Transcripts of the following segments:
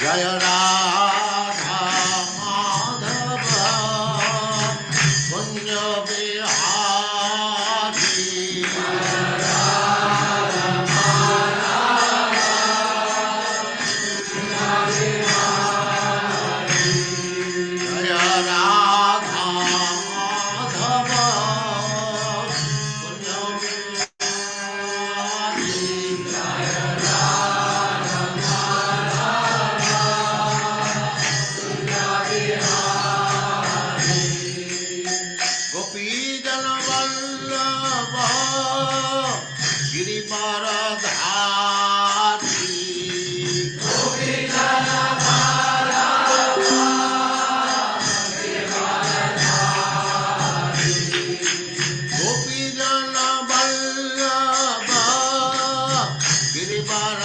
जय राधा माधव कुंज बिहारी। जय राधा माधव कुंज गोपी जन वल्लभ गिरिवरधारी। गोपी जन वल्लभ गिरिवरधारी।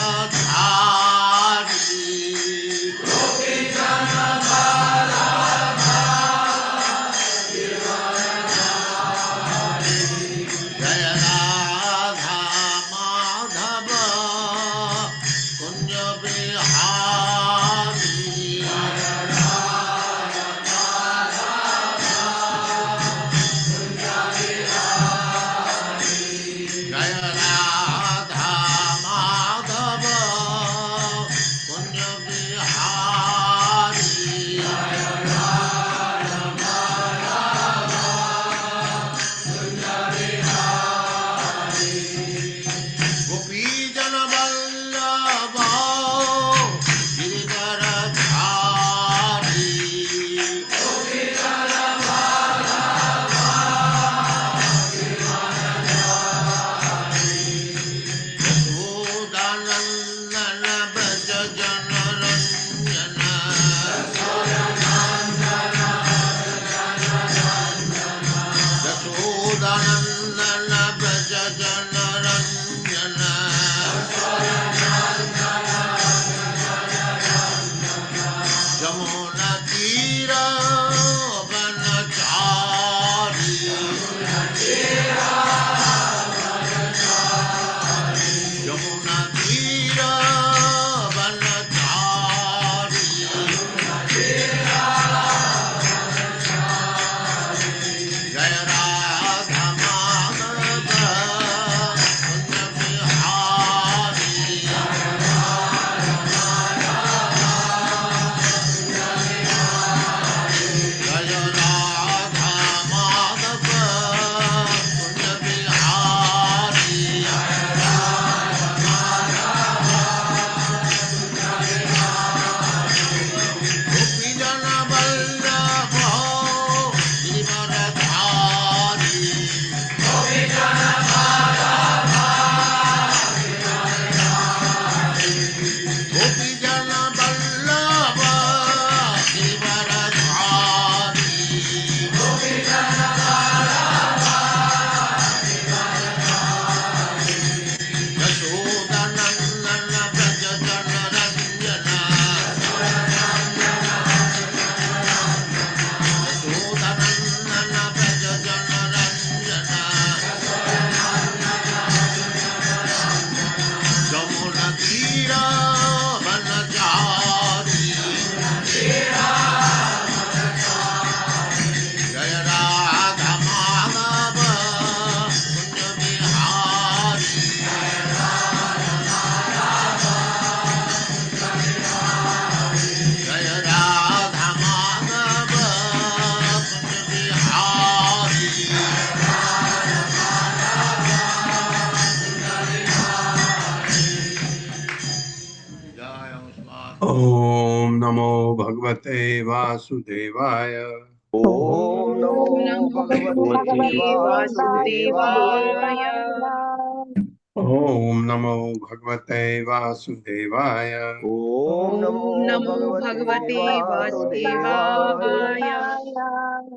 जय राधा माधव कुंज बिहारी। जय राधा माधव कुंज बिहारी। गोपी जन वल्लभ गिरिवरधारी। यशोदानंदन व्रज जन रंजन। यशोदानंदन व्रज जन रंजन। जमुना तीर वनचारी। यमुना तीर वनचारी। जय राधा माधव कुंज बिहारी। जय राधा माधव कुंज बिहारी। गोपी जन वल्लभ गिरिवरधारी। गोपी जन वल्लभ गिरिवरधारी। यशोदानंदन व्रज जन रंजन। यशोदानंदन व्रज जन रंजन। जमुना तीर वनचारी। जय राधा माधव कुंज बिहारी। जय राधा माधव कुंज बिहारी। जय उस्मान। ओम नमो भगवते वासुदेवाय। ओम नमो भगवते वासुदेवाय। ओम नमो भगवते वासुदेवाय। ओम नमो भगवते वासुदेवाय।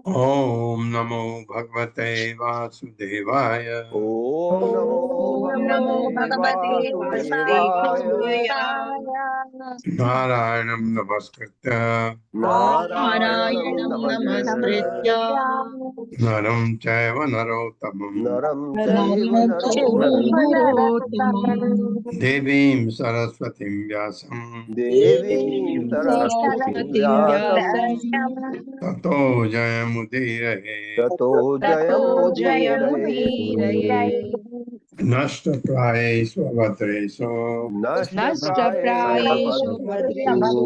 ओम नमो भगवते वासुदेवाय। ओम नमो ओम नमो भगवते भगवते वासुदेवाय। वासुदेवाय। नारायणं नमस्कृत्य नारायणं नारायणं नमस्कृत्य नमस्कृत्य नरं चैव नरोत्तमं नरं चैव नरं चैव नरोत्तमं नरोत्तमम् देवीं सरस्वतीं व्यासं देवीं सरस्वतीं सरस्वतीं व्यासं व्यासं ततो जयमुदीरये। ततो ततो जयमुदीरये। जयमुदीरये। नष्टप्रायेषु अभद्रेषु नष्टप्रायेषु नष्टप्रायेषु भद्रेषु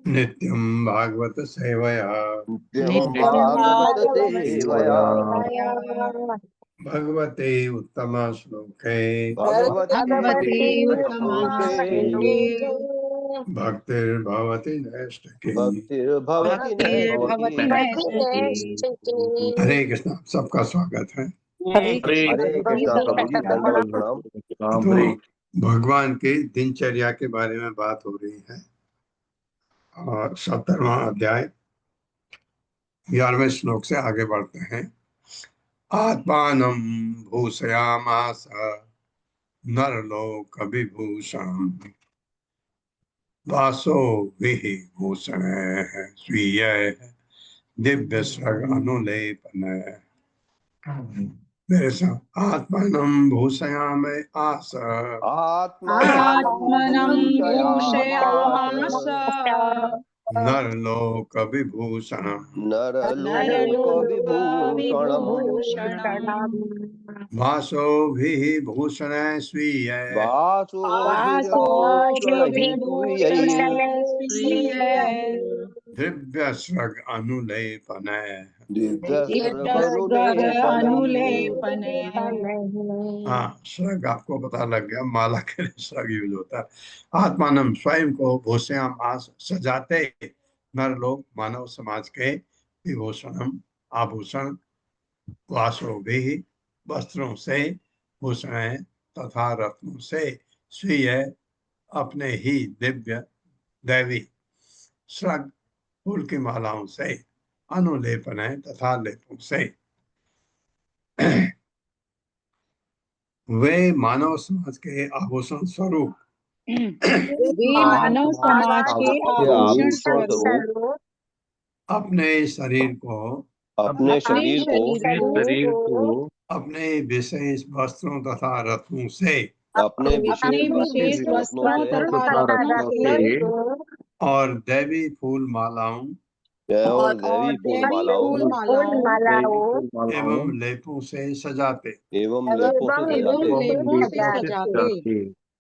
नित्यं भागवत सेवया नित्यं नित्यं भागवत भागवत सेवया सेवया भगवते उत्तमश्लोके भगवते भगवते श्लोके उत्तमश्लोके भक्तिर्भवति नैष्ठिकी। भक्तिर्भवति भक्तिर्भवति नैष्ठिकी। नैष्ठिकी। हरे कृष्ण। सबका स्वागत है। हरे हरे कृष्ण जी, कृष्णा प्रभु जी, सबका दंडवत प्रणाम। प्रणाम। तो भगवान की दिनचर्या के बारे में बात हो रही है और 17वां अध्याय 11वें श्लोक से आगे बढ़ते हैं। आत्मानं भूषयामास नरलोक विभूषण वासो विभूषण स्वीय दिव्य स्वर्ग अनुलेपन। मेरे साथ आत्मानं भूषयामे आस आत्मानं आत्मनं भूषयामास भूषयामास नरलोक विभूषण नरलोक नरलोक विभूषणम् विभूषणम् वासोभिभूषण स्वीय वासोभिर्भूषण वासोभिभूषणैः स्वीय दिव्य स्वर्ग अनुलेपन। दिव्यस्वर्ग दिव्यस्वर्गनुलेपनैः। अनुलेपनैः। हाँ, स्वर्ग आपको पता लग गया, माला के लिए स्वर्ग यूज होता है। आत्मानम स्वयं को भूषयाम आस सजाते नर लोग मानव समाज के विभूषणम आभूषण वासो भी वस्त्रों से भूषण तथा रत्नों से स्वीय अपने ही दिव्य दैवी स्वर्ग फूल की मालाओं से अनुलेपन तथा लेपों से वे मानव समाज के आभूषण स्वरूप वे मानव समाज के के आभूषण आभूषण स्वरूप स्वरूप अपने शरीर को अपने अपने शरीर को शरीर को अपने विशेष वस्त्रों तथा रत्नों से अपने अपने विशेष विशेष रत्नों वस्त्रों से तथा रत्नों से और दैवी फूल मालाओं और और दैवी फूल दैवी मालाओं फूल मालाओं एवं लेपों से सजाते। एवं लेपों से एवं सजाते। लेपों से सजाते।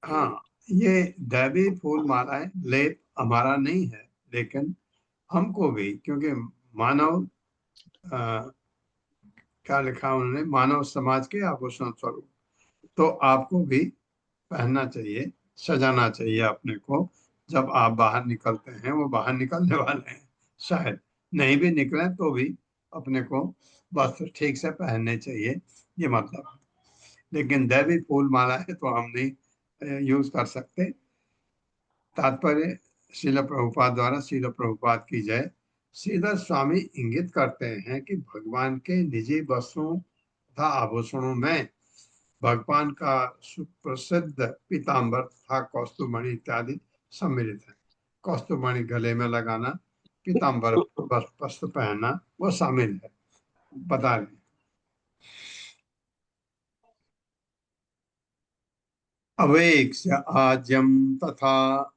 हाँ, ये दैवी फूल मालाएं लेप हमारा नहीं है, लेकिन हमको भी, क्योंकि मानव क्या लिखा उन्होंने, मानव समाज के आभूषण स्वरूप, तो आपको भी पहनना चाहिए, सजाना चाहिए अपने को। जब आप बाहर निकलते हैं, वो बाहर निकलने वाले हैं, शायद नहीं भी निकले तो भी अपने को वस्त्र ठीक से पहनने चाहिए, ये मतलब है। लेकिन दैवी फूल माला है तो हम नहीं यूज कर सकते। तात्पर्य श्रील प्रभुपाद द्वारा श्रील प्रभुपाद की जय। श्रीधर स्वामी इंगित करते हैं कि भगवान के निजी वस्त्रों तथा आभूषणों में भगवान का सुप्रसिद्ध पीताम्बर तथा कौस्तुभमणि इत्यादि सम्मिलित है। कौस्तुभमणि गले में लगाना, पीताम्बर वस्त्र पहनना, वो शामिल है, बता रहे। अवेक्ष्य आज्यम तथा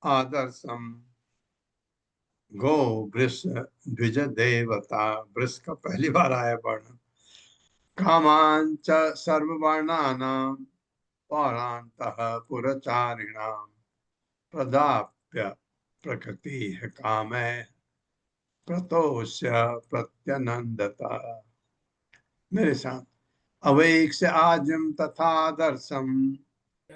आदर्शम गो वृष द्विज देवता। वृष का पहली बार आया वर्ण। कामांच सर्ववर्णानां पौरान्तः पुरचारिणां प्रदाप्य प्रकृति है काम है प्रतोष्य प्रत्यनंदता। मेरे साथ अवेक्ष आजम तथा दर्शम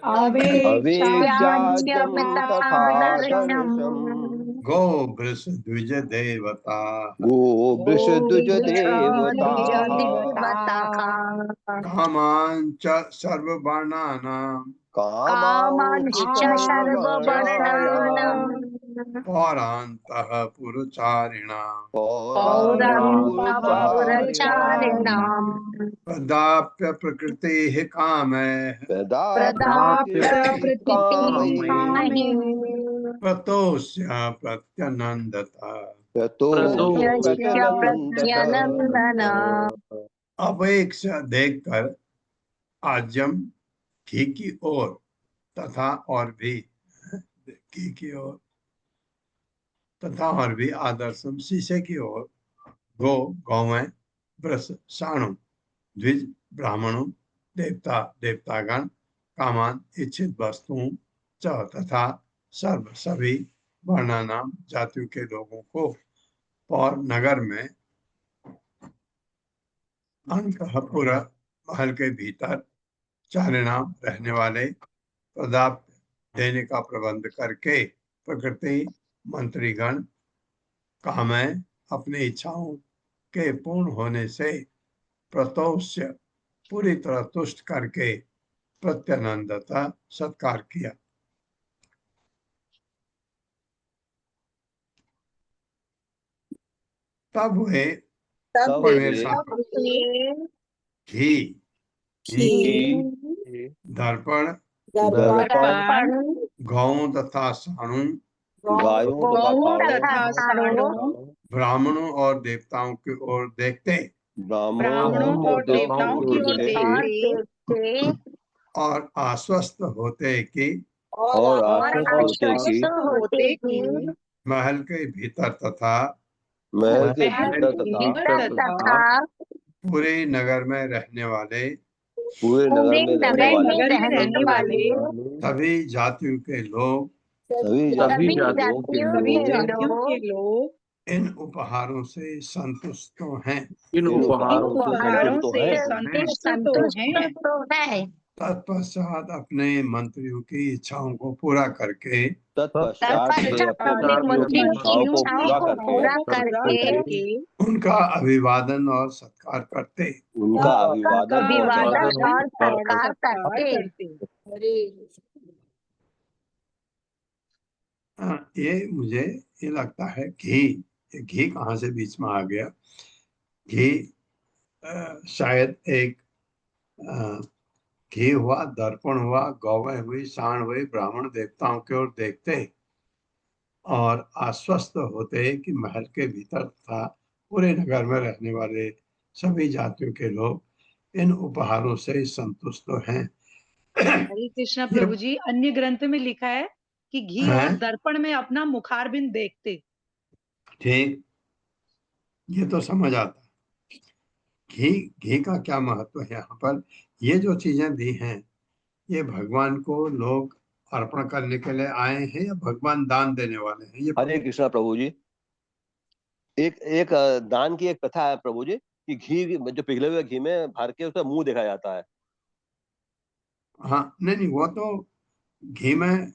अवेक्ष्याद्यं तथा अवेक्षाद्यं दर्शम् गो वृष द्विज देवता गोवृषद्विज देवताः गोवृषद्विजदेवताः कामांच सर्ववर्णानां कामांश्च सर्ववर्णानां पौरान्तः पुरुचारिणाम् पौरचारिणाम् प्रदाप्य प्रकृतेः कामैः प्रदाप्य कामैः प्रतोष्य प्रत्यनन्दत। प्रत्यनन्दन अपेक्ष देखकर आजम घी की ओर तथा और भी घी की ओर तथा और भी आदर्शम शीशे की ओर गो गौवें वृष साणु द्विज ब्राह्मणों देवता देवतागण कामान इच्छित वस्तुओं च तथा सर्व सभी वर्णानाम जातियों के लोगों को और नगर में अंतःपुर महल के भीतर चारिणाम रहने वाले प्रदाप देने का प्रबंध करके प्रकृति मंत्रीगण कामय अपनी इच्छाओं के पूर्ण होने से प्रतोष्य पूरी तरह तुष्ट करके प्रत्यनंदता सत्कार किया। तब वे घी दर्पण गौं तथा साणु ब्राह्मणों और देवताओं की ओर देखते और आश्वस्त होते कि महल के भीतर तथा पूरे नगर में रहने वाले सभी जातियों के लोग इन उपहारों से संतुष्ट तो हैं। तत्पश्चात अपने मंत्रियों की इच्छाओं को पूरा करके उनका अभिवादन और सत्कार करते। ये मुझे ये लगता है घी कहाँ से बीच में आ गया। घी शायद एक घी हुआ, दर्पण हुआ, गौवें हुई, साण हुई, ब्राह्मण देवताओं की ओर देखते और आश्वस्त होते कि महल के भीतर था पूरे नगर में रहने वाले सभी जातियों के लोग इन उपहारों से संतुष्ट हैं। हरे कृष्णा प्रभु जी, अन्य ग्रंथ में लिखा है कि घी और दर्पण में अपना मुखारबिंद देखते। ठीक, ये तो समझ आता है। घी का क्या महत्व है यहाँ पर। ये जो चीजें दी हैं ये भगवान को लोग अर्पण करने के लिए आए हैं या भगवान दान देने वाले हैं। ये हरे कृष्णा प्रभु जी, एक दान की एक प्रथा है प्रभु जी कि घी जो पिघले हुए घी में भर के उसका मुंह देखा जाता है। हाँ, नहीं वो तो घी में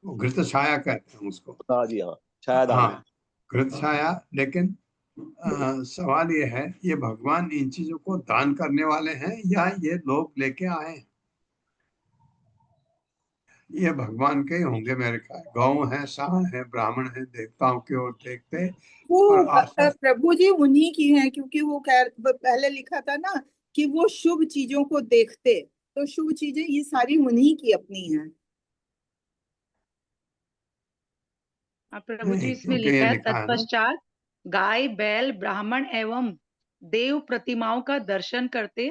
घृत छाया कहते हैं उसको। हाँ जी, हाँ, छाया दान। हाँ, घृत छाया। लेकिन सवाल ये है, ये भगवान इन चीजों को दान करने वाले हैं या ये लोग लेके आए हैं। ये भगवान के होंगे मेरे ख्याल। गौ है, साण है, ब्राह्मण है, देवताओं की ओर देखते। वो प्रभु जी उन्हीं की हैं, क्योंकि वो पहले लिखा था ना कि वो शुभ चीजों को देखते, तो शुभ चीजें ये सारी उन्हीं की अपनी हैं। प्रभु जी इसमें लिखा है तत्पश्चात गाय बैल ब्राह्मण एवं देव प्रतिमाओं का दर्शन करते,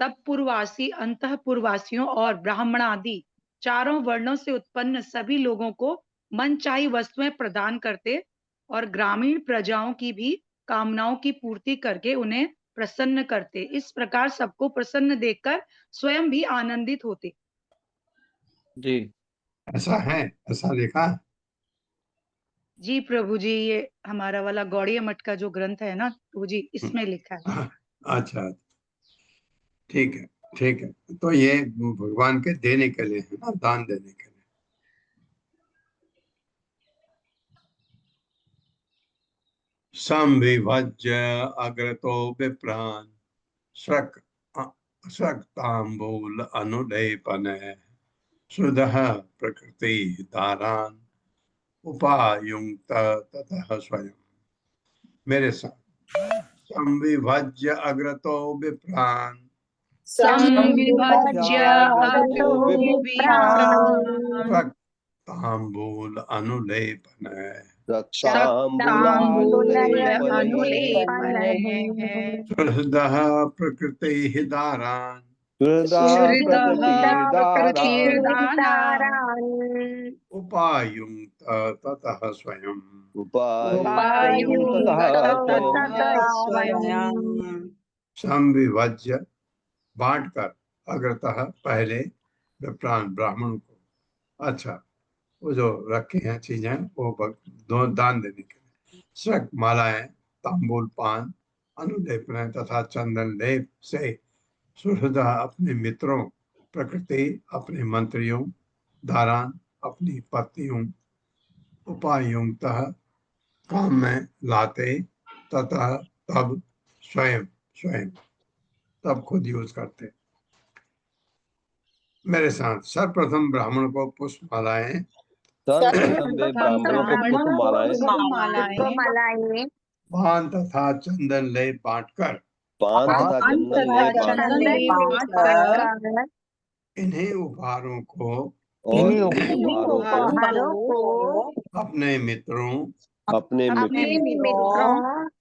तब पूर्ववासी अंतःपुरवासियों और ब्राह्मणादि चारों वर्णों से उत्पन्न सभी लोगों को मनचाही वस्तुएं प्रदान करते और ग्रामीण प्रजाओं की भी कामनाओं की पूर्ति करके उन्हें प्रसन्न करते। इस प्रकार सबको प्रसन्न देखकर स्वयं भी आनंदित होते। जी, ऐसा है, ऐसा लिखा है। जी प्रभु जी, ये हमारा वाला गौड़िया मठ का जो ग्रंथ है ना प्रभु जी, इसमें लिखा है। अच्छा, ठीक है, ठीक है। तो ये भगवान के देने के लिए है ना, दान देने के लिए। संविभज्य अग्रतो विप्रान तांबूल अनुलेपन सुदह प्रकृति दारान उपायुक्त ततः स्वयं। मेरे साथ संविभज्य अग्रतो विप्रान् संविभज्य अग्रतो अग्रतो विप्रान् तांबूल अनुलेपन अनुलेपनः हृदः प्रकृतेः दारान् उपायुक्त ततः स्वयं। संविभज्य बांटकर अग्रतः पहले विप्रान ब्राह्मण को। अच्छा, वो जो रखे हैं चीजें वो दो दान देने के लिए। श्रक मालाएं, तांबूल पान, अनुलेपन तथा चंदन लेप से सुहृद अपने मित्रों, प्रकृति अपने मंत्रियों, दारान अपनी पत्नियों, उपायुक्त काम में लाते तथा तब स्वयं स्वयं तब खुद यूज करते। मेरे साथ सर्वप्रथम ब्राह्मण को पुष्पमालाएं पान तथा चंदन लेप बांटकर इन्हीं उपहारों को अपने मित्रों,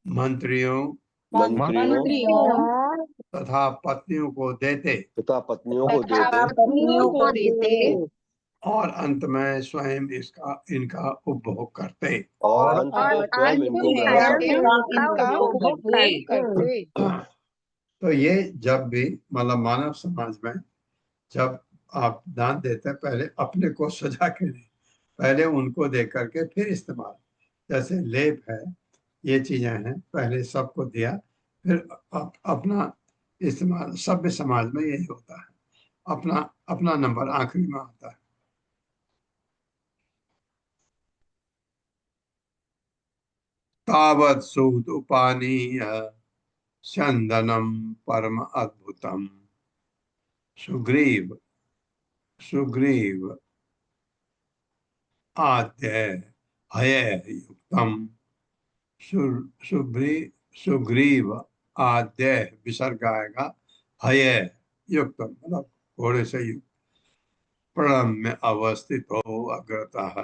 मंत्रियों तथा पत्नियों को देते और अंत में स्वयं इनका उपभोग करते। तो ये जब भी मतलब मानव समाज में जब आप दान देते हैं पहले अपने को सजा के दें, पहले उनको दे करके फिर इस्तेमाल। जैसे लेप है, ये चीजें हैं, पहले सबको दिया फिर अपना इस्तेमाल। सभ्य समाज में यही होता है, अपना अपना नंबर आखिरी में आता है। तावत् सूत उपानीय चंदनम परम अद्भुतम सुग्रीव आद्य हय युक्तम सुग्रीव आद्य विसर्ग आएगा, हय युक्तम मतलब घोड़े से युक्त, प्रणम में अवस्थित हो अग्रतः।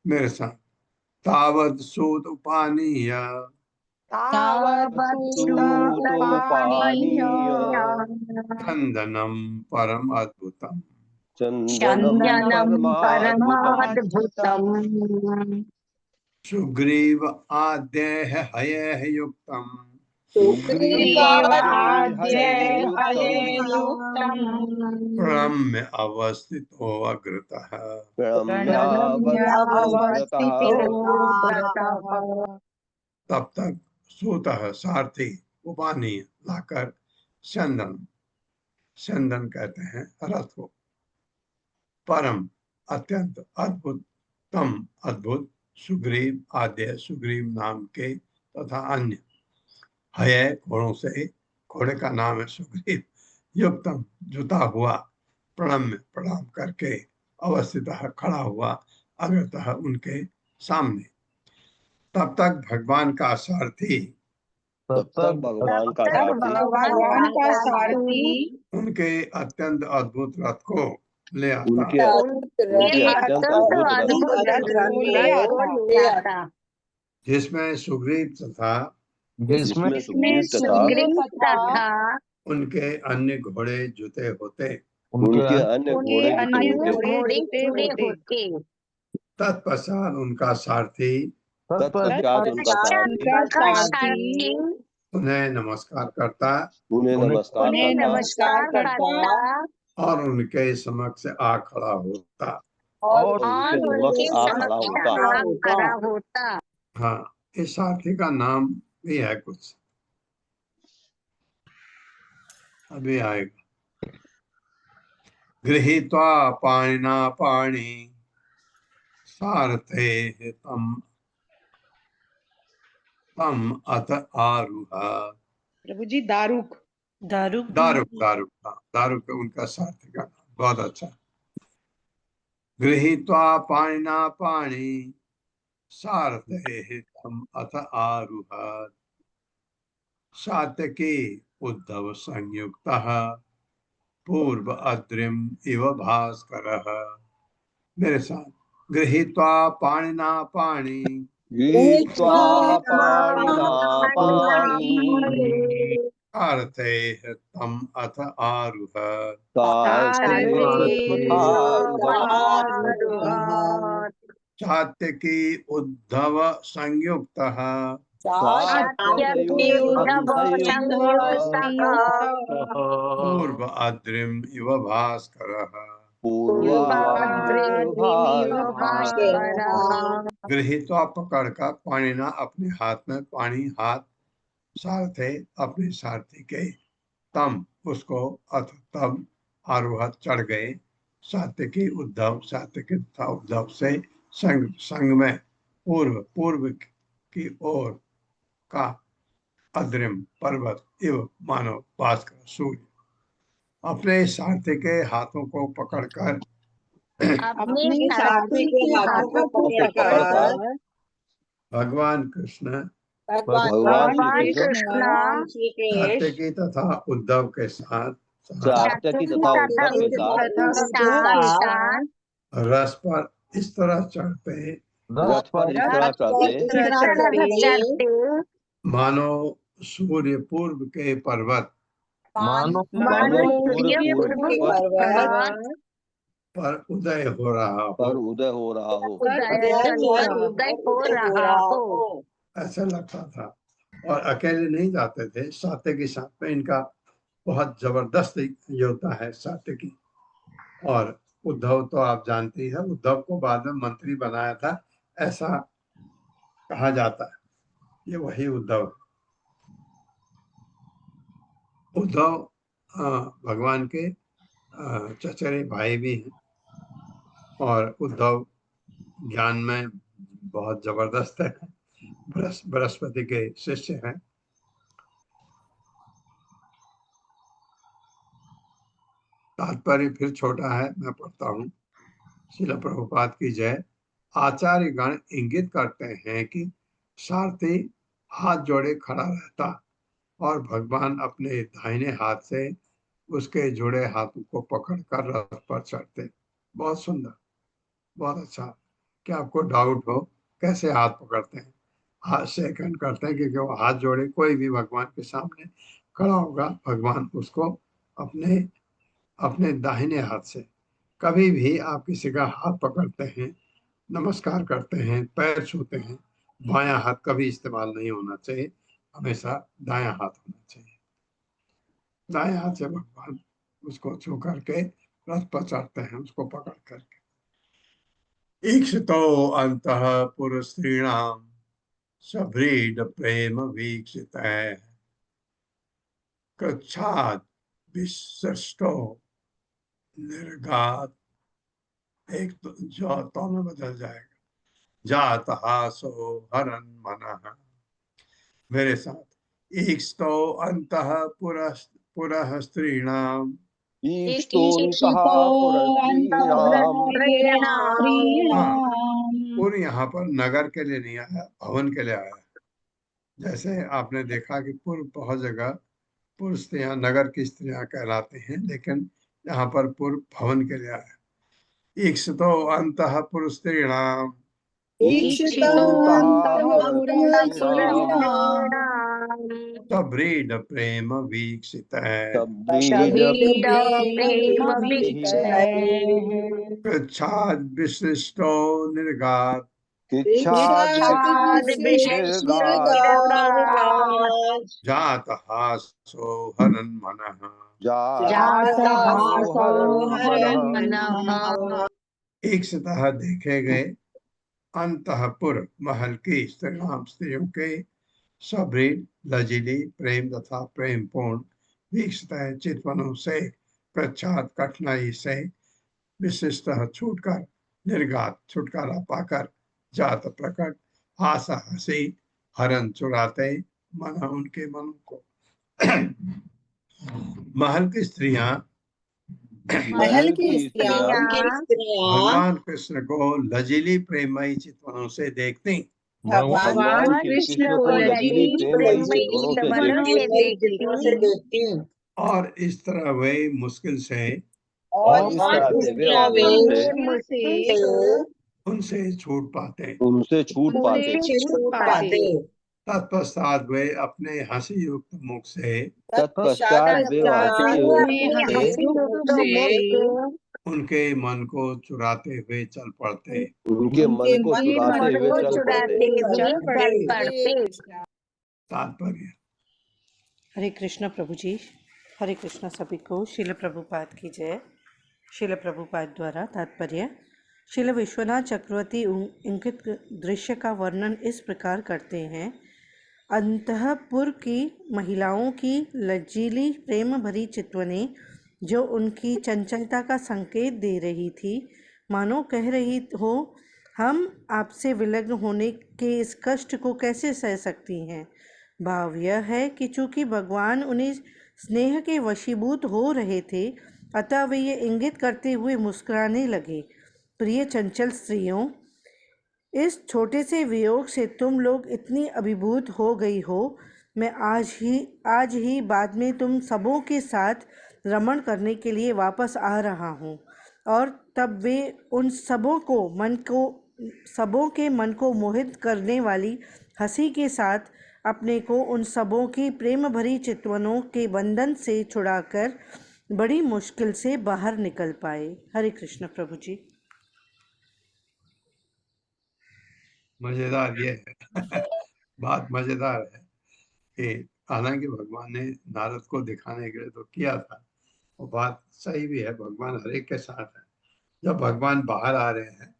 मेरे साथ तावत् सूत उपानीय चंदनम परम अद्भुतम सुग्रीव आद्य हय युक्तम प्रणम्य अवस्थित हो अग्रतः। तब तक सूतः सारथी उपानी लाकर चंदन कहते हैं रथ को, परम अत्यंत अद्भुत सुग्रीव आद्य सुग्रीव नाम के तथा अन्य हय घोड़ों से, घोड़े का नाम है सुग्रीव, युक्तम जुता हुआ, प्रणाम करके, अवस्थित खड़ा हुआ, अग्रतः उनके सामने। तब तक भगवान का सारथी उनके अत्यंत अद्भुत रथ को ले आता, जिसमें सुग्रीव तथा उनके अन्य घोड़े जुते होते। तत्पश्चात उनका सारथी उन्हें नमस्कार करता और उनके समक्ष आ खड़ा होता। हाँ, इस सारथी का नाम भी है कुछ, अभी आएगा। गृहीत्वा पाणिना पाणि सारथे तम अथ आरुहा। प्रभु जी दारुक दारुक उनका सारथी का नाम, बहुत अच्छा। गृहीत्वा पाणिना पाणि सारथेः तम् अथ आरुहत्। सात्यकी उद्धव संयुक्तः पूर्व अद्रिम इव भास्करः। मेरे साथ, गृहीत्वा पाणिना पाणि गृहीत्वा पाणिना पाणि सारथेः तम् अथ आरुहत्। सारथेर्पथारुहत्। सात्यकी उद्धव संयुक्तः सात्यकी संयुक्तः पूर्व अद्रिम इव भास्करः। पूर्वाद्रिमिव भास्करः। गृहीत्वा पकड़कर पाणिना अपने हाथ में, पानी हाथ सारथे अपने सारथी के, तम उसको अथ तब आरोहत चढ़ गए। सात्यकी उद्धव, सात्यकी तथा उद्धव से संग में पूर्व की ओर का अद्रिम पर्वत इव मानो भास्कर सूर्य अपने सारथी के हाथों को पकड़कर अपने साथी के हाथों को पकड़कर भगवान कृष्ण भगवान श्री कृष्ण सात्यकी तथा उद्धव के साथ सात्यकी तथा उद्धव के साथ रस पर इस तरह चढ़ते रथ पर इस तरह चढ़ते मानो सूर्य पूर्व के पर्वत पर उदय हो रहा हो, ऐसा लगता था। और अकेले नहीं जाते थे, सात्यकी साथ में इनका बहुत जबरदस्त योद्धा है सात्यकी। और उद्धव तो आप जानते हैं, उद्धव को बाद में मंत्री बनाया था ऐसा कहा जाता है। ये वही उद्धव है। उद्धव भगवान के चचेरे भाई भी हैं और उद्धव ज्ञान में बहुत जबरदस्त है, बृहस्पति के शिष्य हैं। तात्पर्य फिर छोटा है, मैं पढ़ता हूँ। श्रील प्रभुपाद की जय। आचार्य गण इंगित करते हैं कि सारथी हाथ जोड़े खड़ा रहता और भगवान अपने दाहिने हाथ से उसके जुड़े हाथों को पकड़कर रथ पर चढ़ते। बहुत सुंदर, बहुत अच्छा। क्या आपको डाउट हो कैसे हाथ पकड़ते हैं? हाथ सेकंड करते हैं, क्योंकि वो हाथ जोड़े कोई भी भगवान के सामने खड़ा होगा, भगवान उसको अपने अपने दाहिने हाथ से, कभी भी आप किसी का हाथ पकड़ते हैं, नमस्कार करते हैं, पैर छूते हैं, बायां हाथ कभी इस्तेमाल नहीं होना चाहिए, हमेशा दायां हाथ होना चाहिए। दाएं हाथ से भगवान उसको छू करके रथ पर चढ़ते हैं, उसको पकड़ करके। ईक्षितो अंतः पुरस्त्रीणां सभ्रीड प्रेम वीक्षित है, कृच्छाद विशिष्टो निर्गात। एक तो जो तो में बदल जाएगा, जात हासो हरन मनः। मेरे साथ, ईक्षितो अंतः पुरः स्त्रीणां पुर यहाँ पर नगर के लिए नहीं आया, भवन के लिए आया। जैसे आपने देखा कि पुर बहुत जगह पुर स्त्रियां नगर की स्त्रियां कहलाती हैं, लेकिन यहाँ पर पुर भवन के लिए आया। ईक्षितो अंतः पुर स्त्रीणां सभ्रीड प्रेम वीक्षित है, कृच्छाद विशिष्टो निर्गात, जात हासो हरन मनः। ईक्षितः देखे गए, अंतःपुर महल की स्त्रियों के सभ्रीड लजीली प्रेम तथा प्रेम पूर्ण वीक्षित चितवनों से, प्रच्छाद कठिनाई से, विशिष्ट छूटकर, निर्गात छुटकारा पाकर, जात प्रकट, हासा हसी, हरन चुराते मन उनके मन को। महल की स्त्रियां महल की स्त्रियां भगवान कृष्ण को लजीली प्रेमयी चितवनों से देखती। भगवान भगवान श्री कृष्ण को लजीली प्रेमयी चितवनों से देखती। और इस तरह वे मुश्किल से और इस तरह से वे मुश्किल से उनसे छूट पाते। उनसे छूट पाते। तत्पश्चात वे अपने हंसी युक्त मुख से तत्पश्चात वे हंसी उनके मन को चुराते हुए चल पड़ते। उनके मन को चुराते हुए चल पड़ते। तात्पर्य। हरे कृष्णा प्रभु जी। हरे कृष्णा सभी को। शिल प्रभुपाद की जय। शिल प्रभुपाद द्वारा तात्पर्य। शिल विश्वनाथ चक्रवर्ती इंगित दृश्य का वर्णन इस प्रकार करते हैं। अंतःपुर की महिलाओं की लज्जीली प्रेम भरी चितवनें जो उनकी चंचलता का संकेत दे रही थी, मानो कह रही हो, हम आपसे विलग्न होने के इस कष्ट को कैसे सह सकती हैं। भाव यह है कि चूंकि भगवान उन्हें स्नेह के वशीभूत हो रहे थे, अतः वे ये इंगित करते हुए मुस्कुराने लगे, प्रिय चंचल स्त्रियों, इस छोटे से वियोग से तुम लोग इतनी अभिभूत हो गई हो। मैं आज ही बाद में तुम सबों के साथ रमण करने के लिए वापस आ रहा हूँ। और तब वे उन सबों के मन को मोहित करने वाली हंसी के साथ अपने को उन सबों की प्रेम भरी चितवनों के बंधन से छुड़ाकर बड़ी मुश्किल से बाहर निकल पाए। हरे कृष्ण प्रभु जी। मजेदार ये है बात मजेदार है कि हालांकि भगवान ने नारद को दिखाने के लिए तो किया था, वो बात सही भी है, भगवान हर एक के साथ है। जब भगवान बाहर आ रहे हैं,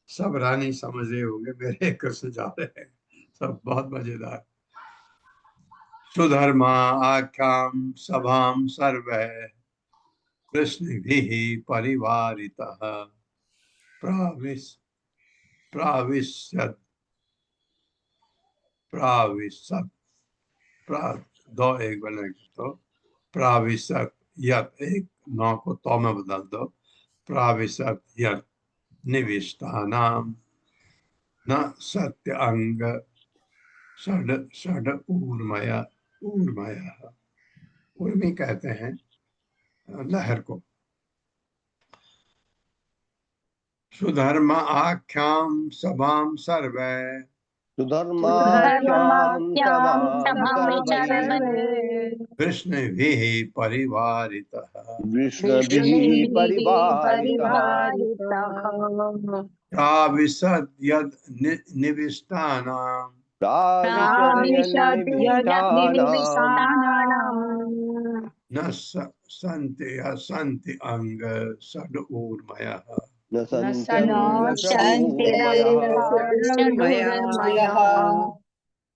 सब रानी समझ रहे होंगे मेरे कृष्ण जा रहे हैं, सब बहुत मजेदार। सुधर्मा आख्याम सभाम सर्व कृष्ण भी परिवारितः प्राविशत दो एक बने तो प्राविशत यत एक नौ को तो में बदल दो। प्राविशत यत निविष्टानाम न सत्य अंग षड ऊर्मया उर्मी कहते हैं लहर को। सुधर्म आख्याम सभाम सर्वे सुधर्माख्यां कृष्ण भी परिवारितः प्राविशद यद निविष्टानाम न संति अंग षड ऊर्मयः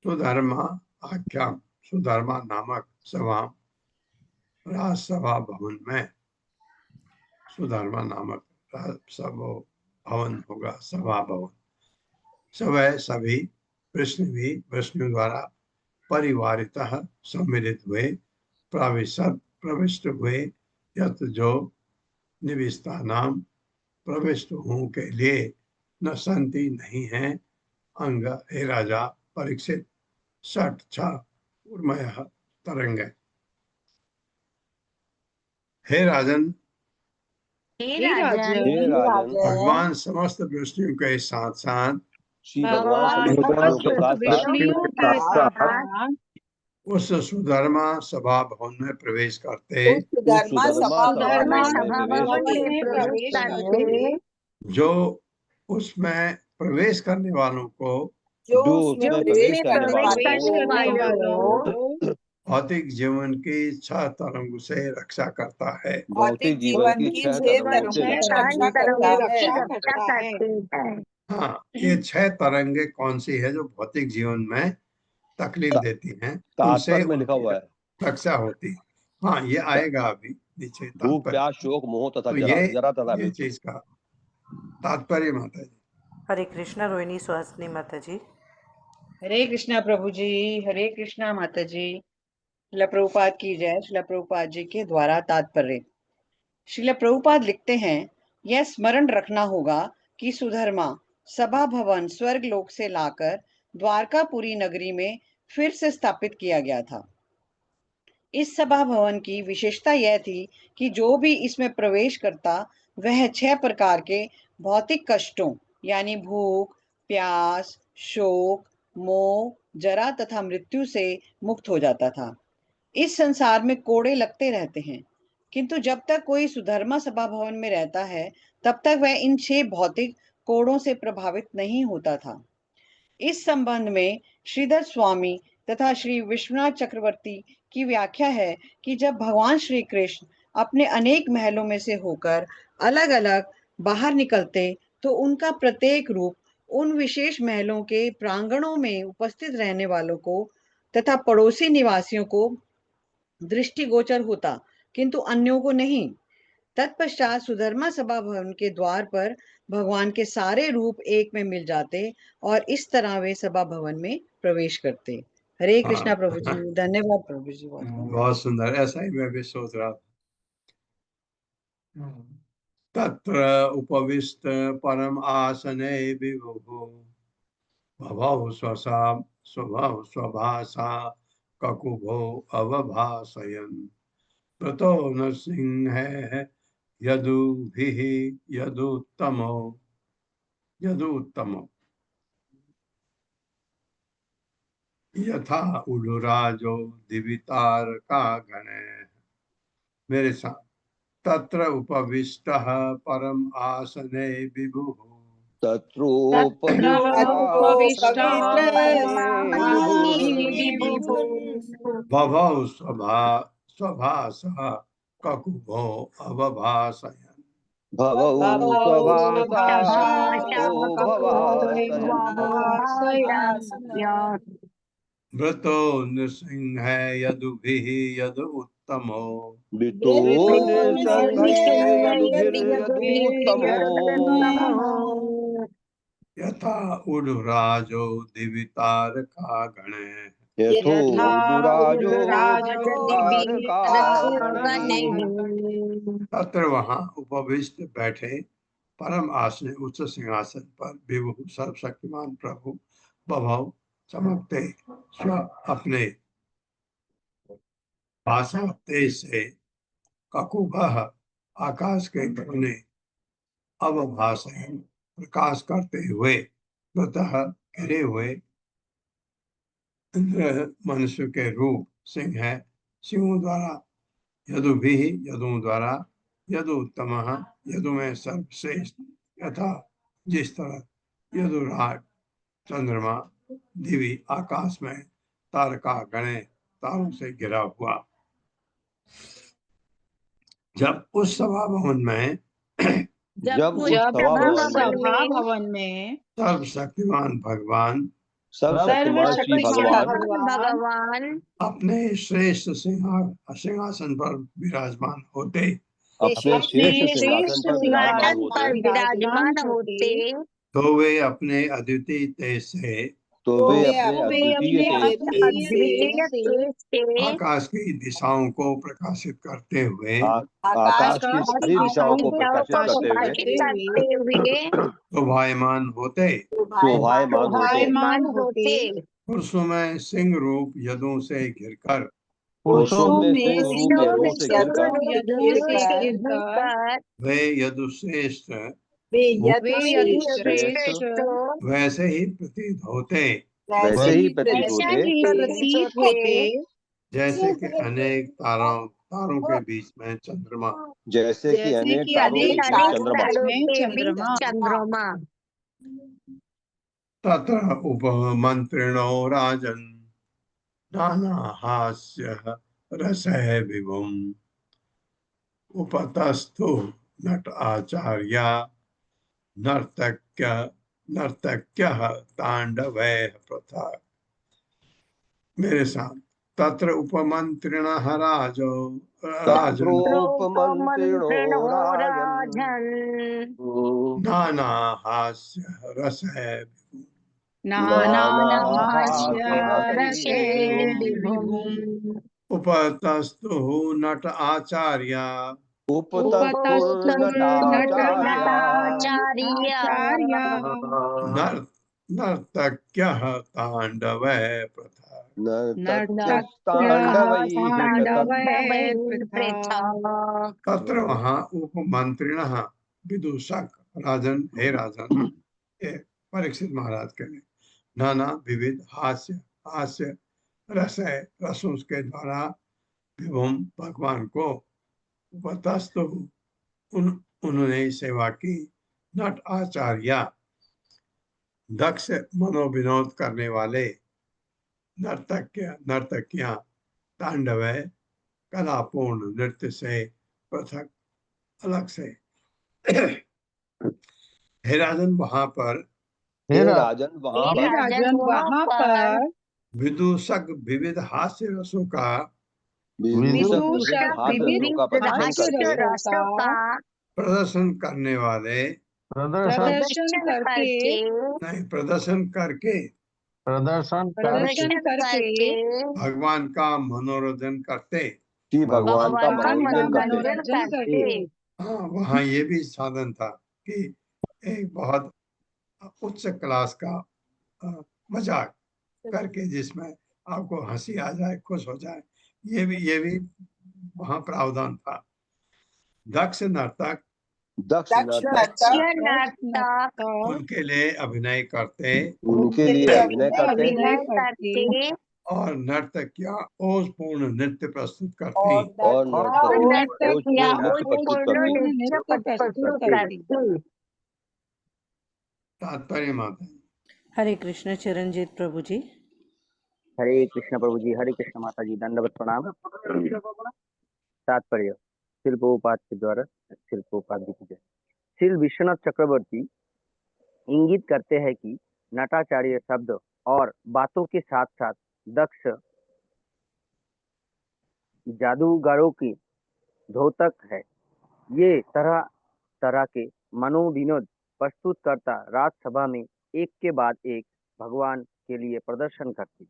सुधर्मा आख्याम सुधर्मा नामक सभा राजसभा भवन में, सुधर्मा नामक सभा भवन होगा, सभा भवन। सब सभी कृष्ण भी विष्णु द्वारा परिवारितः सम्मिलित हुए, प्रविष्ट हुए, यत जो निविष्टा नाम प्रविष्ट हूँ के लिए न संति नहीं है अंग हे राजा परीक्षित षट छह उर्मय तरंग। हे राजन भगवान समस्त विष्णु के साथ साथ उस सुधर्मा सभा भवन में प्रवेश करते जो उसमें प्रवेश करने वालों को भौतिक जीवन की 6 तरंगों से रक्षा करता है। भौतिक जीवन की 6 तरंगों से रक्षा करता है। हाँ, ये 6 तरंगे कौन सी है जो भौतिक जीवन में तकलीफ देती हैं, उनसे लिखा हुआ है रक्षा होती। हाँ, ये आएगा अभी नीचे। भूख प्यास शोक मोह तथा तो ये चीज का तात्पर्य माता जी। हरे कृष्णा। रोहिणी सुहासिनी माता जी। हरे कृष्णा प्रभु जी। हरे कृष्णा माता जी। शिला प्रभुपाद की जय। शिला प्रभुपाद जी के द्वारा तात्पर्य। श्रील प्रभुपाद लिखते हैं, यह स्मरण रखना होगा कि सुधर्मा सभा भवन स्वर्ग लोक से लाकर द्वारकापुरी नगरी में फिर से स्थापित किया गया था। इस सभा भवन की विशेषता यह थी कि जो भी इसमें प्रवेश करता वह 6 प्रकार के भौतिक कष्टों यानी भूख, प्यास, शोक, मोह, जरा तथा मृत्यु से मुक्त हो जाता था। इस संसार में कोड़े लगते रहते हैं, किंतु जब तक कोई सुधर्मा सभा भवन में रहता है तब तक वह इन 6 भौतिक कोड़ों से प्रभावित नहीं होता था। इस संबंध में श्रीधर स्वामी तथा श्री विश्वनाथ चक्रवर्ती की व्याख्या है कि जब भगवान श्री कृष्ण अपने अनेक महलों में से होकर अलग अलग बाहर निकलते तो उनका प्रत्येक रूप उन विशेष महलों के प्रांगणों में उपस्थित रहने वालों को तथा पड़ोसी निवासियों को दृष्टिगोचर होता, किंतु अन्यों को नहीं। तत्पश्चात सुधर्मा सभा भवन के द्वार पर भगवान के सारे रूप एक में मिल जाते और इस तरह वे सभा भवन में प्रवेश करते। हरे कृष्णा प्रभु जी, धन्यवाद प्रभु जी। बहुत सुंदर, ऐसा ही मैं भी सोच रहा था। तत्र उपविष्ट परम आसने विभुः भवौ स्वभाव स्वभाषा ककुभो अवभासयन् ततो नृसिंह यदुभिः यदुत्तमो यथा उलुराजो दिवितारका गणे। मेरे साथ, तत्र उपविष्टः परम आसने विभुः भवौ स्वभाषा ककुभो अवभासयन् वृतो नृसिंह यदुभिः यदुत्तमो यथा उडुराजो दिवितारका गणे। तत्र वहाँ उपविष्ट बैठे परम आसन उच्च सिंहासन पर विभु सर्वशक्तिमान प्रभु भवौ चमकते स्व अपने भाषा तेज से ककुभः आकाश के कोने अवभासयन् प्रकाश करते हुए स्वतः घिरे हुए मनुष्य के रूप सिंह है, सिंहों द्वारा यदुओं द्वारा यदुत्तमः यदु में सर्वश्रेष्ठ यथा जिस तरह यदुराज चंद्रमा दिवी आकाश में तारका गणे तारों से घिरा हुआ। जब उस सभा भवन में सर्वशक्तिमान भगवान अपने श्रेष्ठ सिंहासन पर विराजमान होते तो वे अपने अद्वितीय तेज से आकाश की दिशाओं को प्रकाशित करते हुए शोभायमान होते। पुरुषों में सिंह रूप यदुओं से घिरकर वे यदुश्रेष्ठ वैसे ही प्रतीत होते जैसे कि अनेक तारों के बीच में चंद्रमा तत्र उपमंत्रिणो राजन् नाना हास्य रसः विभुम् उपतस्थो नट आचार्या नर्तक्यः तांडवैः प्रथा। मेरे साथ, तत्र उपमंत्रिणः नाना हास्य रसः उपतस्तु नट आचार्या नर्तक्यः ताण्डवः प्रथा तत्र वहाँ उपमंत्रिणः विदूषक राजन, हे राजन, परीक्षित महाराज के लिए नाना विविध हास्य रसों के द्वारा विभुम भगवान को उपतस्तु उन्होंने सेवा की। नट आचार्य दक्ष मनोविनोद करने वाले नर्तकियां तांडव कलापूर्ण नृत्य से पृथक अलग से। हे राजन वहां पर विदूषक विविध हास्य रसों का प्रदर्शन करने वाले प्रदर्शन करके भगवान का मनोरंजन करते। हाँ, वहाँ ये भी साधन था कि एक बहुत उच्च क्लास का मजाक करके जिसमें आपको हंसी आ जाए, खुश हो जाए, ये भी वहाँ प्रावधान था। दक्ष नर्तक उनके लिए अभिनय करते और नर्तकियां ओजपूर्ण नृत्य प्रस्तुत करती। तात्पर्य माता। हरे कृष्ण चिरंजीत प्रभु जी। हरे कृष्ण प्रभु जी। हरे कृष्ण माता जी। दंडवत प्रणाम। तात्पर्य श्रील प्रभुपाद के द्वारा श्रील प्रभुपाद जी की जय। श्रील विश्वनाथ चक्रवर्ती इंगित करते हैं कि नटाचार्य शब्द और बातों के साथ साथ दक्ष जादूगरों की द्योतक है। ये तरह तरह के मनोविनोद प्रस्तुत करता राजसभा में एक के बाद एक भगवान के लिए प्रदर्शन करती।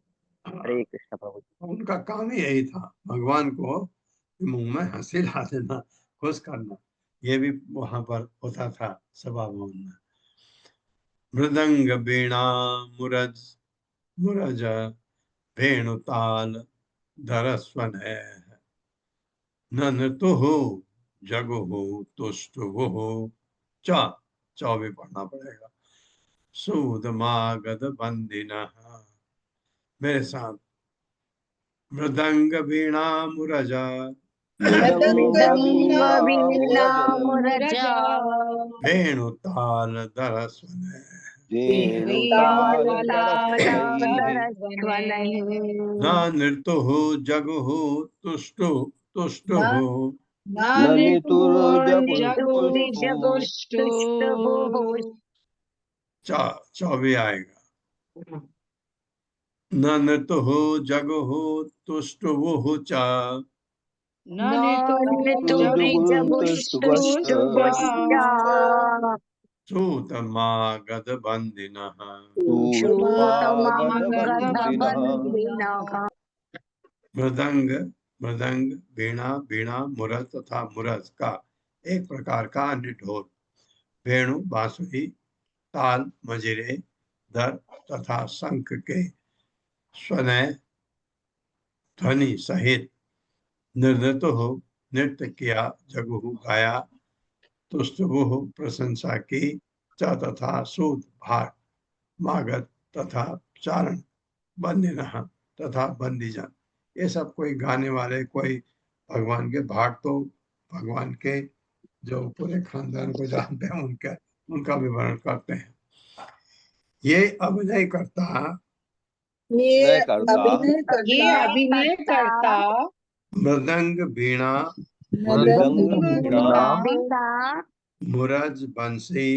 हरे कृष्ण प्रभु जी। उनका काम ही यही था, भगवान को मुंह में हंसी ला देना, खुश करना। ये भी वहां पर होता था सभा भवन में। मृदंग वीणा मुरज वेणुताल धरस्वन है नृतु जगु तुष्टु भी पढ़ना पड़ेगा। सूदमागध बंदिना, मेरे साथ। मृदंग वीणा मुरजा वेणुताल धरस्वन न नृतु जगु तुष्टु भी आएगा। न नृतु जगु तुष्टु चा सूतमागध बंदिनः मृदंग वीणा मुरज तथा मुरज का एक प्रकार का अन्य ढोल, वेणु बांसुरी, ताल मजीरे, धर तथा शंख के स्वनय ध्वनि सहित नृत्य किया, जगुहु गाया, तुष्टुभुः प्रशंसा की, च तथा सूत भाट, मागध तथा चारण, बंदिनः तथा बंदीजन। ये सब कोई गाने वाले, कोई भगवान के भाट, तो भगवान के जो पूरे खानदान को जानते हैं उनका विवरण करते हैं। ये अभिनय करता मृदंग वीणा मुरज बंसी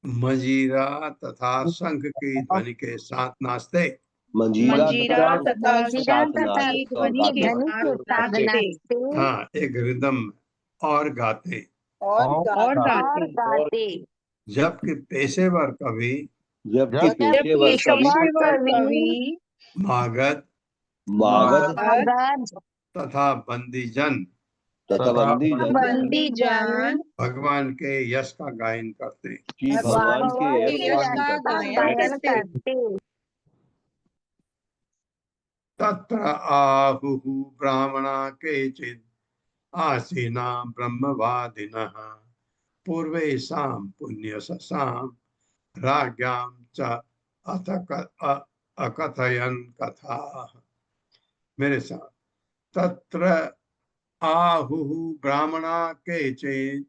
मजीरा तथा शंख की ध्वनि के साथ नाचते। हाँ, एक रिदम और गाते। जबकि पेशेवर कवि मागध तथा बंदीजन बंदीजन भगवान के यश का गायन करते हैं। कि भगवान के यश का गायन करते। तत्र आहुः ब्राह्मणा केचित् आसीना ब्रह्मवादिनः पूर्वेषां पुण्यससां राज्ञां च अकथयन् कथाः। मेरे साथ, तत्र आहुः ब्राह्मणा केचित्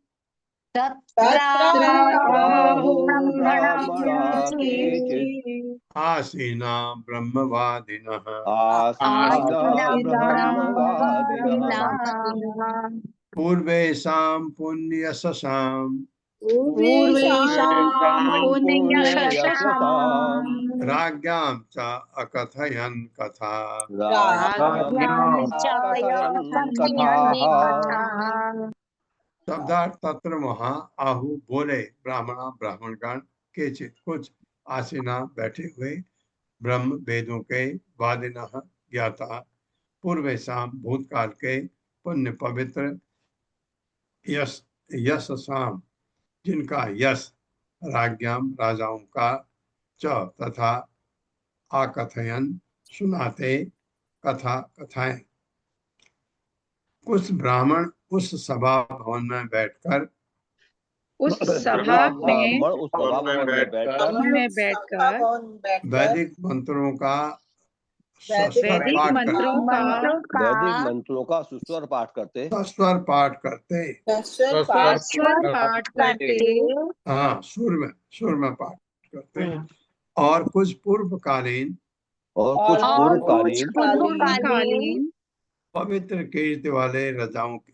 आसीना ब्रह्मवादिनः पूर्वेषां पुण्यससां राज्ञां च अकथयन् कथा। शब्दार्थ, तत्र वहां आहु बोले ब्राह्मणा ब्राह्मणगण केचित कुछ आसीना बैठे हुए ब्रह्म वेदों के वादिनः ज्ञाता पूर्वेषां भूतकाल के पुण्य पवित्र यशसाम जिनका यश राज्ञाम राजाओं का च तथा आकथयन सुनाते कथा कथाएं। कुछ ब्राह्मण उस सभा भवन में बैठकर वैदिक मंत्रों का वैदिक मंत्रों का सुस्वर पाठ करते हाँ, सुर में पाठ करते। और कुछ पूर्वकालीन पवित्र कीर्ति वाले राजाओं की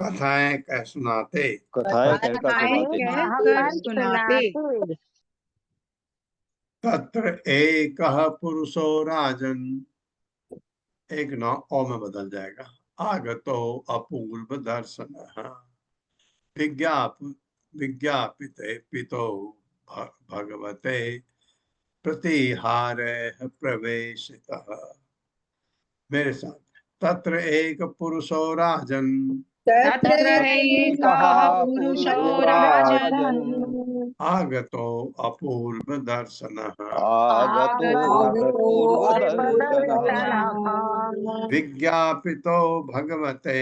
कथाएं कह सुनाते। तत्र एकः पुरुषो राजन, एक नौ ओ में बदल जाएगा, आगतो अपूर्व दर्शनः विज्ञापिते पितो भगवते प्रतिहारः प्रवेशितः। मेरे साथ, तत्र एक पुरुषो राजन आगतो अपूर्व दर्शनः विज्ञापितो भगवते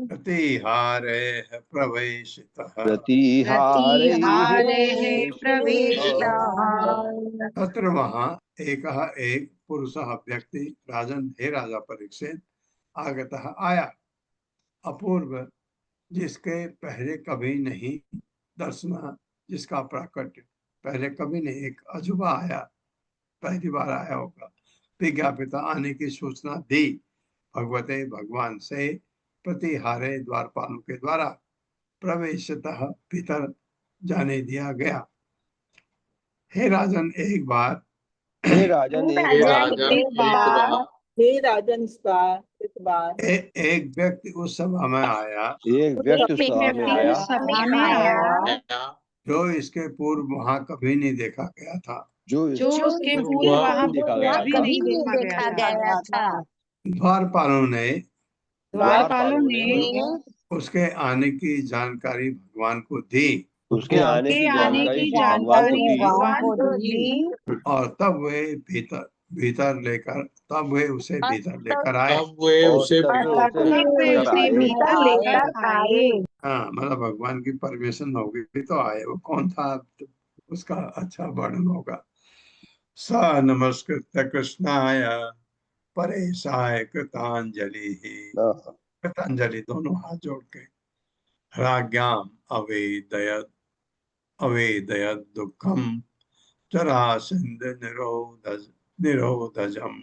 प्रतिहारः प्रवेशितः। तत्र वहाँ एक पुरुष व्यक्ति राजन, हे राजा परीक्षित, आगतः आया, अपूर्व जिसके पहले कभी नहीं दर्शन, जिसका प्राकट्य पहले कभी नहीं, एक अजूबा आया, पहली बार आया होगा। विज्ञापिता आने की सूचना दी भगवते भगवान से प्रतिहारे द्वारपालों के द्वारा प्रवेशतः भीतर जाने दिया गया। हे राजन एक बार एक व्यक्ति उस सभा में आया, जो इसके पूर्व वहां कभी नहीं देखा गया था, द्वारपालों ने उसके आने की जानकारी भगवान को दी, और तब वे भीतर लेकर उसे भीतर लेकर आए। हाँ, मतलब भगवान की परमिशन होगी तो आए। वो कौन था उसका अच्छा वर्णन होगा। स नमस्कृत्य कृष्णाय परेशाय कृतांजलि, कृतांजलि दोनों हाथ जोड़ के, राज्ञाम अवेदयत् दुःखम जरासंध निरोधजम।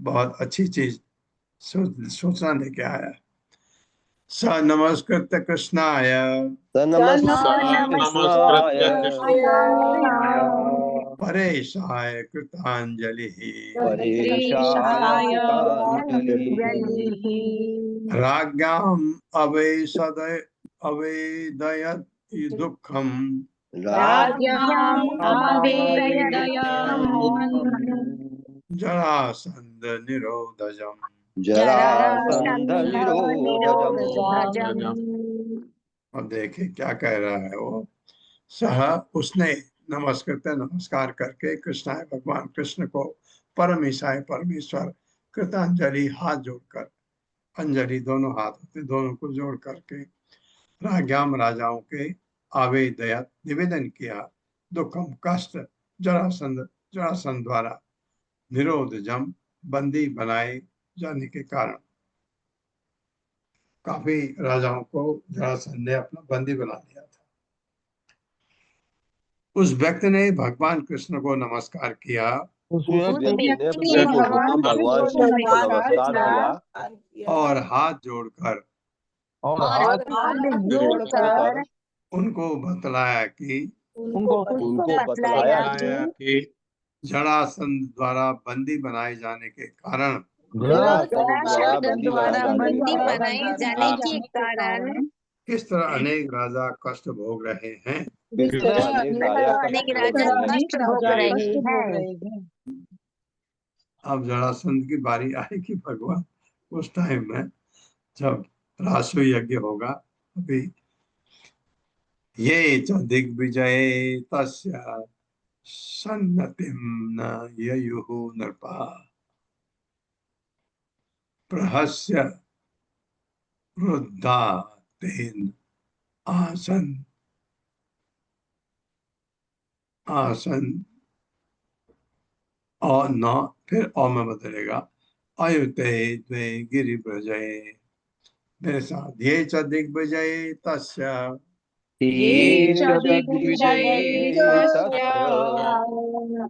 बहुत अच्छी चीज सूचना लेके आया। स नमस्कृत्य कृष्णाय परेशाय कृतांजलि राज्ञाम अवेदयत् दुःखम राज्ञाम् आवेदयम् जरासंध निरोधजम। जरासंध निरोधजम। और देखिए क्या कह रहा है वो। सह उसने नमस्कार करके कृष्णाय भगवान कृष्ण को परम ईसाई परमेश्वर कृतांजलि हाथ जोड़कर, अंजलि दोनों हाथ होते दोनों को जोड़ करके राज्ञाम राजाओं के आवेदयत निवेदन किया दुखम कष्ट जरासंध द्वारा निरोधजम बंदी बनाए जाने के कारण। काफी राजाओं को जरासंध ने अपना बंदी बना लिया था। उस व्यक्ति ने भगवान कृष्ण को नमस्कार किया उस व्यक्ति ने भगवान कृष्ण को नमस्कार किया और हाथ जोड़कर उनको बतलाया कि जरासंध द्वारा बंदी बनाए जाने के कारण किस तरह अनेक राजा कष्ट भोग रहे हैं। अब जरासंध की बारी आएगी भगवान उस टाइम में जब रासु यज्ञ होगा। अभी ये च दिग्विजय तस्य सन्नतिं न ययुः नृपा प्रहस्य वृद्धा तेन आसन और न फिर और में बदलेगा अयुते द्वे गिरिव्रजये मेरे साथ ये च दिग्विजय तस्य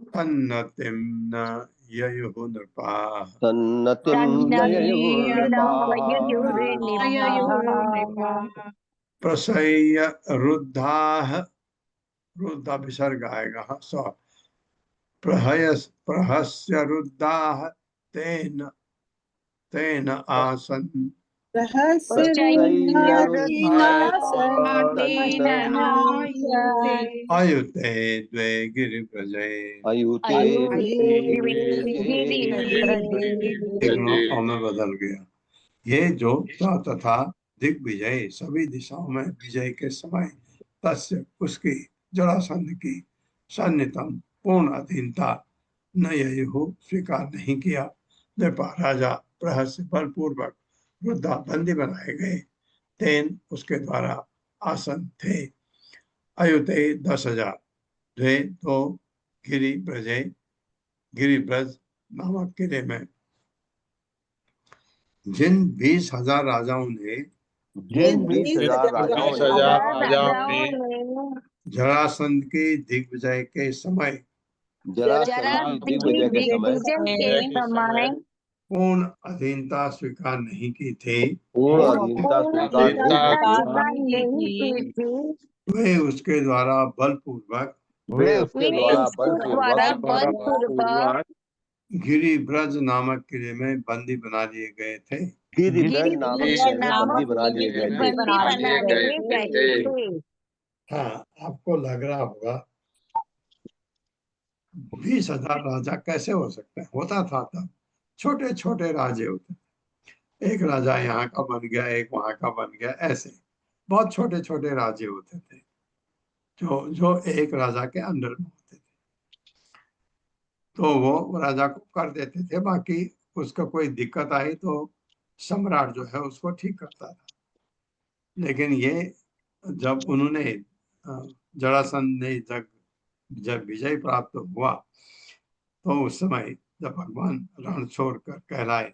सन्नतिं न ययुः नृपा प्रसह्य रुद्धाः रुद्धा विसर्ग आएगा। हाँ सौ प्रहस्य रुद्धाः तेन आसन अयुते द्वे गिरिव्रजये में बदल गया। ये जो तथा दिग्विजय सभी दिशाओं में विजय के समय तस्य उसकी जरासंध की सन्नितम पूर्ण अधीनता न ययुः स्वीकार नहीं किया। नृपा राजा प्रहस्य बलपूर्वक वृद्धा बंदी बनाए गए तेन उसके द्वारा आसन थे। अयुते 10,000 द्वे दो गिरिब्रज नामक किले में जिन 20,000 राजाओं ने जरासंध के दिग्विजय के समय पूर्ण अधीनता स्वीकार नहीं की थी वे उसके द्वारा बलपूर्वक गिरिब्रज नामक किले में बंदी बना लिए गए थे। हाँ आपको लग रहा होगा 20,000 राजा कैसे हो सकते हैं। होता था तब छोटे छोटे राज्य होते थे। एक राजा यहाँ का बन गया एक वहां का बन गया ऐसे बहुत छोटे छोटे राज्य होते थे जो एक राजा के अंडर में होते थे। तो वो राजा को कर देते थे बाकी उसका कोई दिक्कत आई तो सम्राट जो है उसको ठीक करता था। लेकिन ये जब उन्होंने जरासंध ने जब विजय प्राप्त हुआ तो उस समय जब भगवान रण छोड़कर कहलाए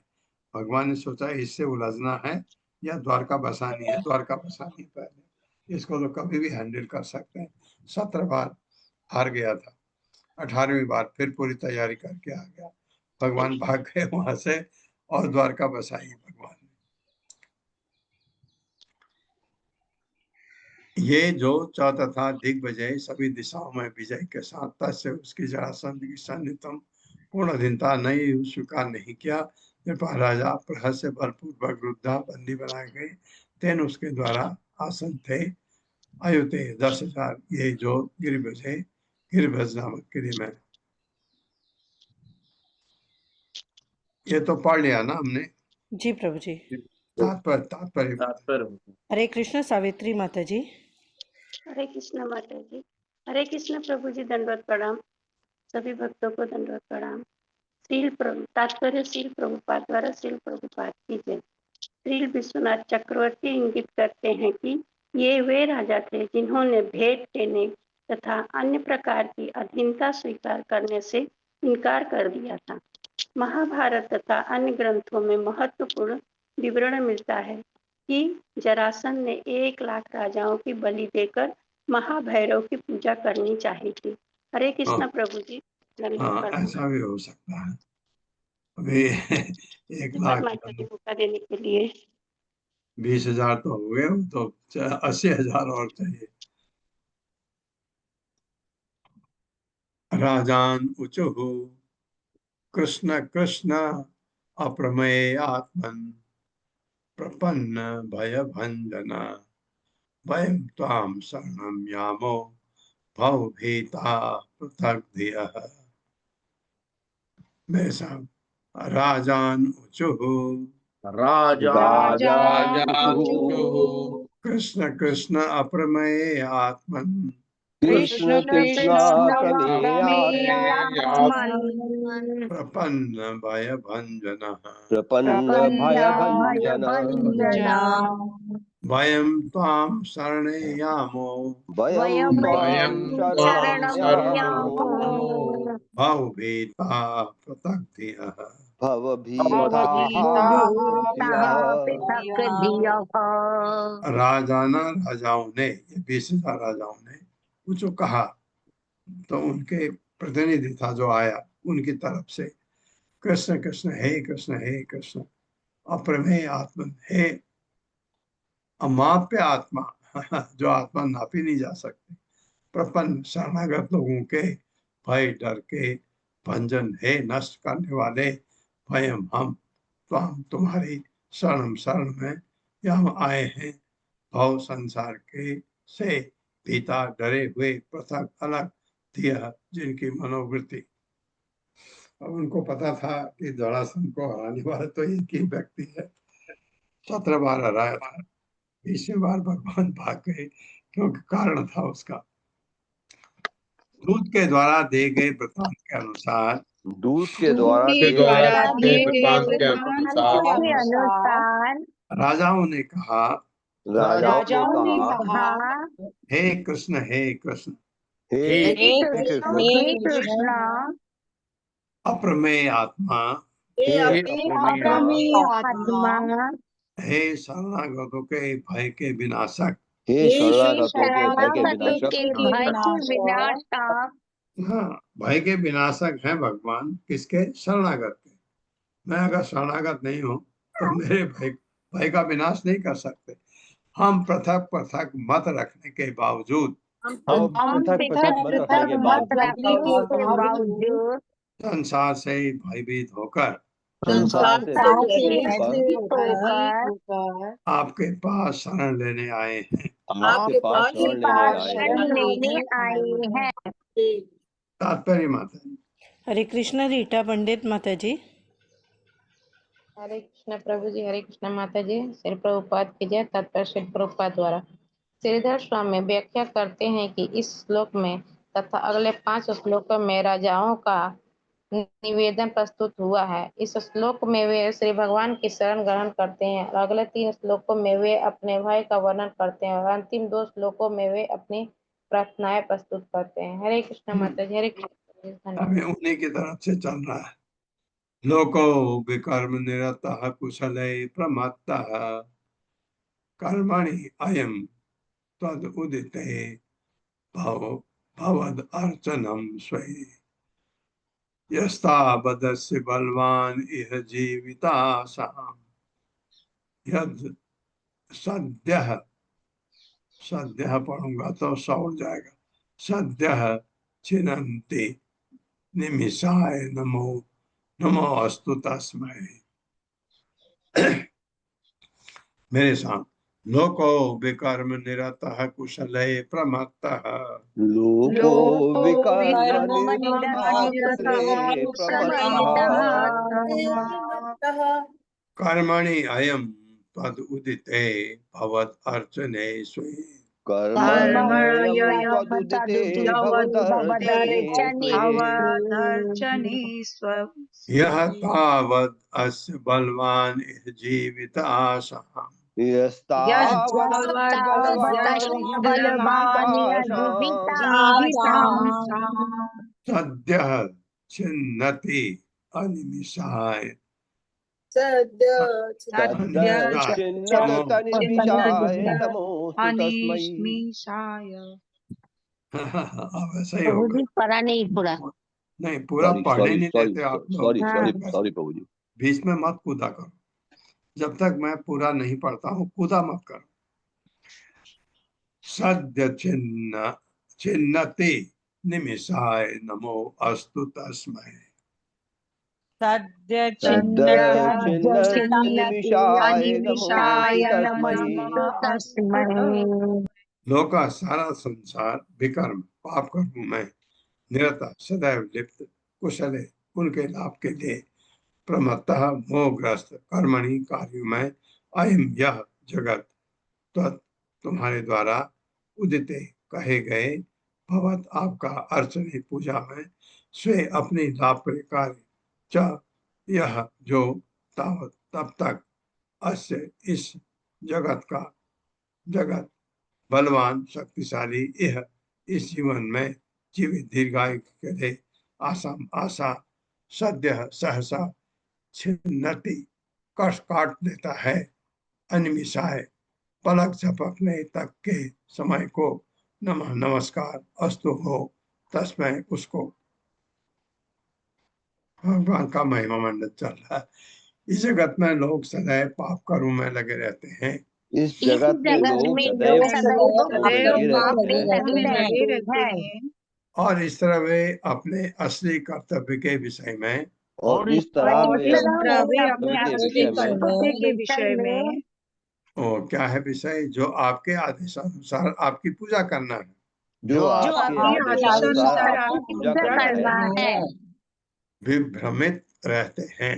भगवान ने सोचा इससे उलझना है या द्वारका बसानी है। द्वारका बसानी पहले इसको तो कभी भी हैंडल कर सकते हैं। 17 बार हार गया था 18वीं बार फिर पूरी तैयारी करके आ गया। भगवान भाग गए वहां से और द्वारका बसाई भगवान ने। ये जो चौथा था दिग्विजय सभी दिशाओं में विजय के साथ तस्य उसकी जरासंध की सन्नितम पूर्ण अधीनता नहीं स्वीकार नहीं किया। राजा प्रहस्य बलपूर्वक वृद्धा बंदी बनाए गए तेन उसके द्वारा आसन थे अयुते 10,000 ये जो गिरिभज है, गिरिभज नामक गिरि में। ये तो पढ़ लिया ना हमने। जी प्रभु जी। तात्पर्य हरे कृष्ण सावित्री माता जी। हरे कृष्ण माता जी। हरे कृष्ण प्रभु जी, दंडवत प्रणाम। सभी भक्तों को दंडवत प्रणाम। तात्पर्य श्रील प्रभुपाद द्वारा श्रील प्रभुपाद की जय। श्रील विश्वनाथ चक्रवर्ती इंगित करते हैं कि ये वे राजा थे जिन्होंने भेंट देने तथा अन्य प्रकार की अधीनता स्वीकार करने से इनकार कर दिया था। महाभारत तथा अन्य ग्रंथों में महत्वपूर्ण विवरण मिलता है कि जरासंध ने 1 लाख राजाओं की बलि देकर महाभैरव की पूजा करनी चाहिए थी। हरे कृष्ण प्रभु जी। हाँ, ऐसा भी हो सकता है। अभी 1 लाख माता जी मौका देने के लिए। 20,000 तो हो गए, तो 80,000 और चाहिए। राजान उचुः कृष्ण कृष्ण अप्रमेय आत्मन प्रपन्न भय भंजन वयं त्वां शरणं यामो भवभीता पृथक् धियः। मेरे साथ राजान उचुः कृष्ण कृष्ण अप्रमेय आत्मन कृष्ण कृष्ण प्रपन्न भय भंजन प्रपन्न भय भंजन वयं त्वां शरणे यामो वयं त्वां शरणं यामो भवभीता पृथक् धियः। भवभीताः पृथक् धियः। राजाओं ने, ये 20,000 राजाओं ने कुछ कहा, तो उनके प्रतिनिधि था जो आया उनकी तरफ से, कृष्ण कृष्ण हे कृष्ण हे कृष्ण अप्रमेय आत्मन हे अमाप्य आत्मा जो आत्मा नापी नहीं जा सकती, प्रपन्न शरणागत लोगों के भय डर के भंजन हे नष्ट करने वाले, भयम हम त्वाम तुम्हारी शरण में यहाँ आए हैं, भव संसार के से भीता डरे हुए पृथक अलग दिया जिनकी मनोवृत्ति। अब उनको पता था कि जरासंध को हराने वाला तो एक ही व्यक्ति है। 17 बार हराया था, 20 बार भगवान भाग गए क्योंकि कारण था उसका। दूत के द्वारा दिए गए वृत्तांत के अनुसार राजाओं ने कहा हे कृष्ण हे कृष्ण अप्रमेय आत्मा हे शरणागतों के भय के विनाशक हाँ, भय के विनाशक हैं भगवान। किसके? शरणागत के। मैं अगर शरणागत नहीं हूँ तो मेरे भय का विनाश नहीं कर सकते। हम पृथक पृथक मत रखने के बावजूद संसार से भयभीत होकर आपके पास शरण लेने आए हैं। तात्पर्य माता जी। हरे कृष्ण रीटा पंडित माता जी। हरे कृष्ण प्रभु जी। हरे कृष्ण माता जी। श्री प्रभुपाद की जय। तात्पर्य श्री प्रभुपाद द्वारा। श्रीधर स्वामी व्याख्या करते हैं कि इस श्लोक में तथा अगले 5 श्लोकों में राजाओं का निवेदन प्रस्तुत हुआ है। इस श्लोक में वे श्री भगवान की शरण ग्रहण करते हैं और अगले 3 श्लोकों में वे अपने भय का वर्णन करते हैं और अंतिम 2 श्लोकों में वे अपनी प्रार्थनाएं प्रस्तुत करते हैं। हरे कृष्ण माता जी। हरे कृष्ण। हमें उन्हीं की तरफ से चल रहा है। लोको विकर्म निरतः कुशले प्रमत्तः कर्मणि अयम तद उदिते भवद अर्चनम स्वये यस्तावदस्य बलवान इह जीवितासाम यद सद्यः पढ़ूंगा तो सौर जाएगा। सद्यः छिनन्ति निमिषाय नमो अस्तु तस्मै। मेरे साथ लोको विकर्म निरतः कुशले प्रमत्तः लोको विकर्म कर्मणि अयं तद उदिते भवत् अर्चने स्वे कर्मण्ययं त्वदुदिते भवदर्चने यः तावद् अस्य बलवान् इह जीवित आशाम् यस्तावत् सद्यः छिन्नति अनिमिषाय छिन्नतनिमिषाय नमोऽस्तु तस्मै। अब ऐसा ही होगा। पढ़ा नहीं पूरा, नहीं पूरा पढ़ने नहीं देते आप लोग। सॉरी प्रभु जी, बीच में मत कूदा करो। जब तक मैं पूरा नहीं पढ़ता हूँ कूदा मत करो। सद्य छिन्नति निमिषाय नमो अस्तु तस्मै। सद्य छिन्नतनिमिषाय नमोऽस्तु तस्मै। लोका सारा संसार विकर्म पाप कर्मों में निरता सदैव लिप्त कुशले उनके लाभ के लिए प्रमत्तः मोहग्रस्त कर्मणि कार्यों में अयम यह जगत तुम्हारे द्वारा उदिते कहे गए भवत आपका अर्चने पूजा में स्वे अपनी लाभकारी कार्य च यह जो तावत तब तक अस्य इस जगत बलवान शक्तिशाली यह इस जीवन में जीवित दीर्घायु के लिए आशा सद्य सहसा छिन्नति कष्ट काट देता है अनिमिषाय पलक झपकने तक के समय को नमः नमस्कार अस्तु हो तस्मै उसको। भगवान का महिमा मंडल चल रहा है। इस जगत में लोग सदैव पाप कर्म में लगे रहते हैं। इस जगत में लोग सदैव लगे रहते हैं और इस तरह वे अपने असली कर्तव्य के विषय में और इस तरह वे अपने असली कर्तव्य के विषय में क्या है विषय? जो आपके आदेशानुसार आपकी पूजा करना है। जो आपके आदेशानुसार आपकी पूजा करना है। विभ्रमित रहते हैं।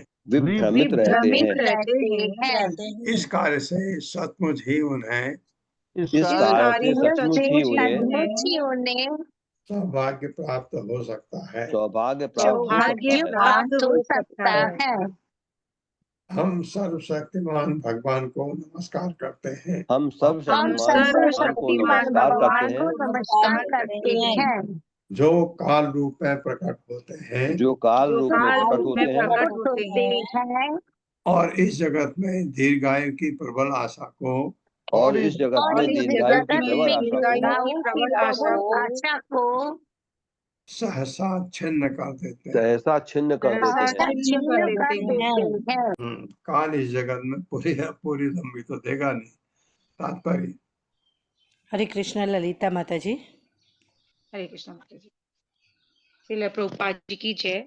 इस कार्य से सचमुच ही उन्हें सौभाग्य प्राप्त हो सकता है। हम सर्वशक्तिमान भगवान को नमस्कार करते हैं। हम सर्वशक्तिमान भगवान को नमस्कार करते हैं। जो काल रूप में प्रकट होते हैं। और इस जगत में दीर्घायु की प्रबल आशा को सहसा छिन्न कर देते हैं। काल इस जगत में पूरी लंबी तो देगा नहीं। तात्पर्य हरे कृष्ण ललिता माता जी। हरे कृष्ण माता जी। श्रील प्रभुपाद जी की जय।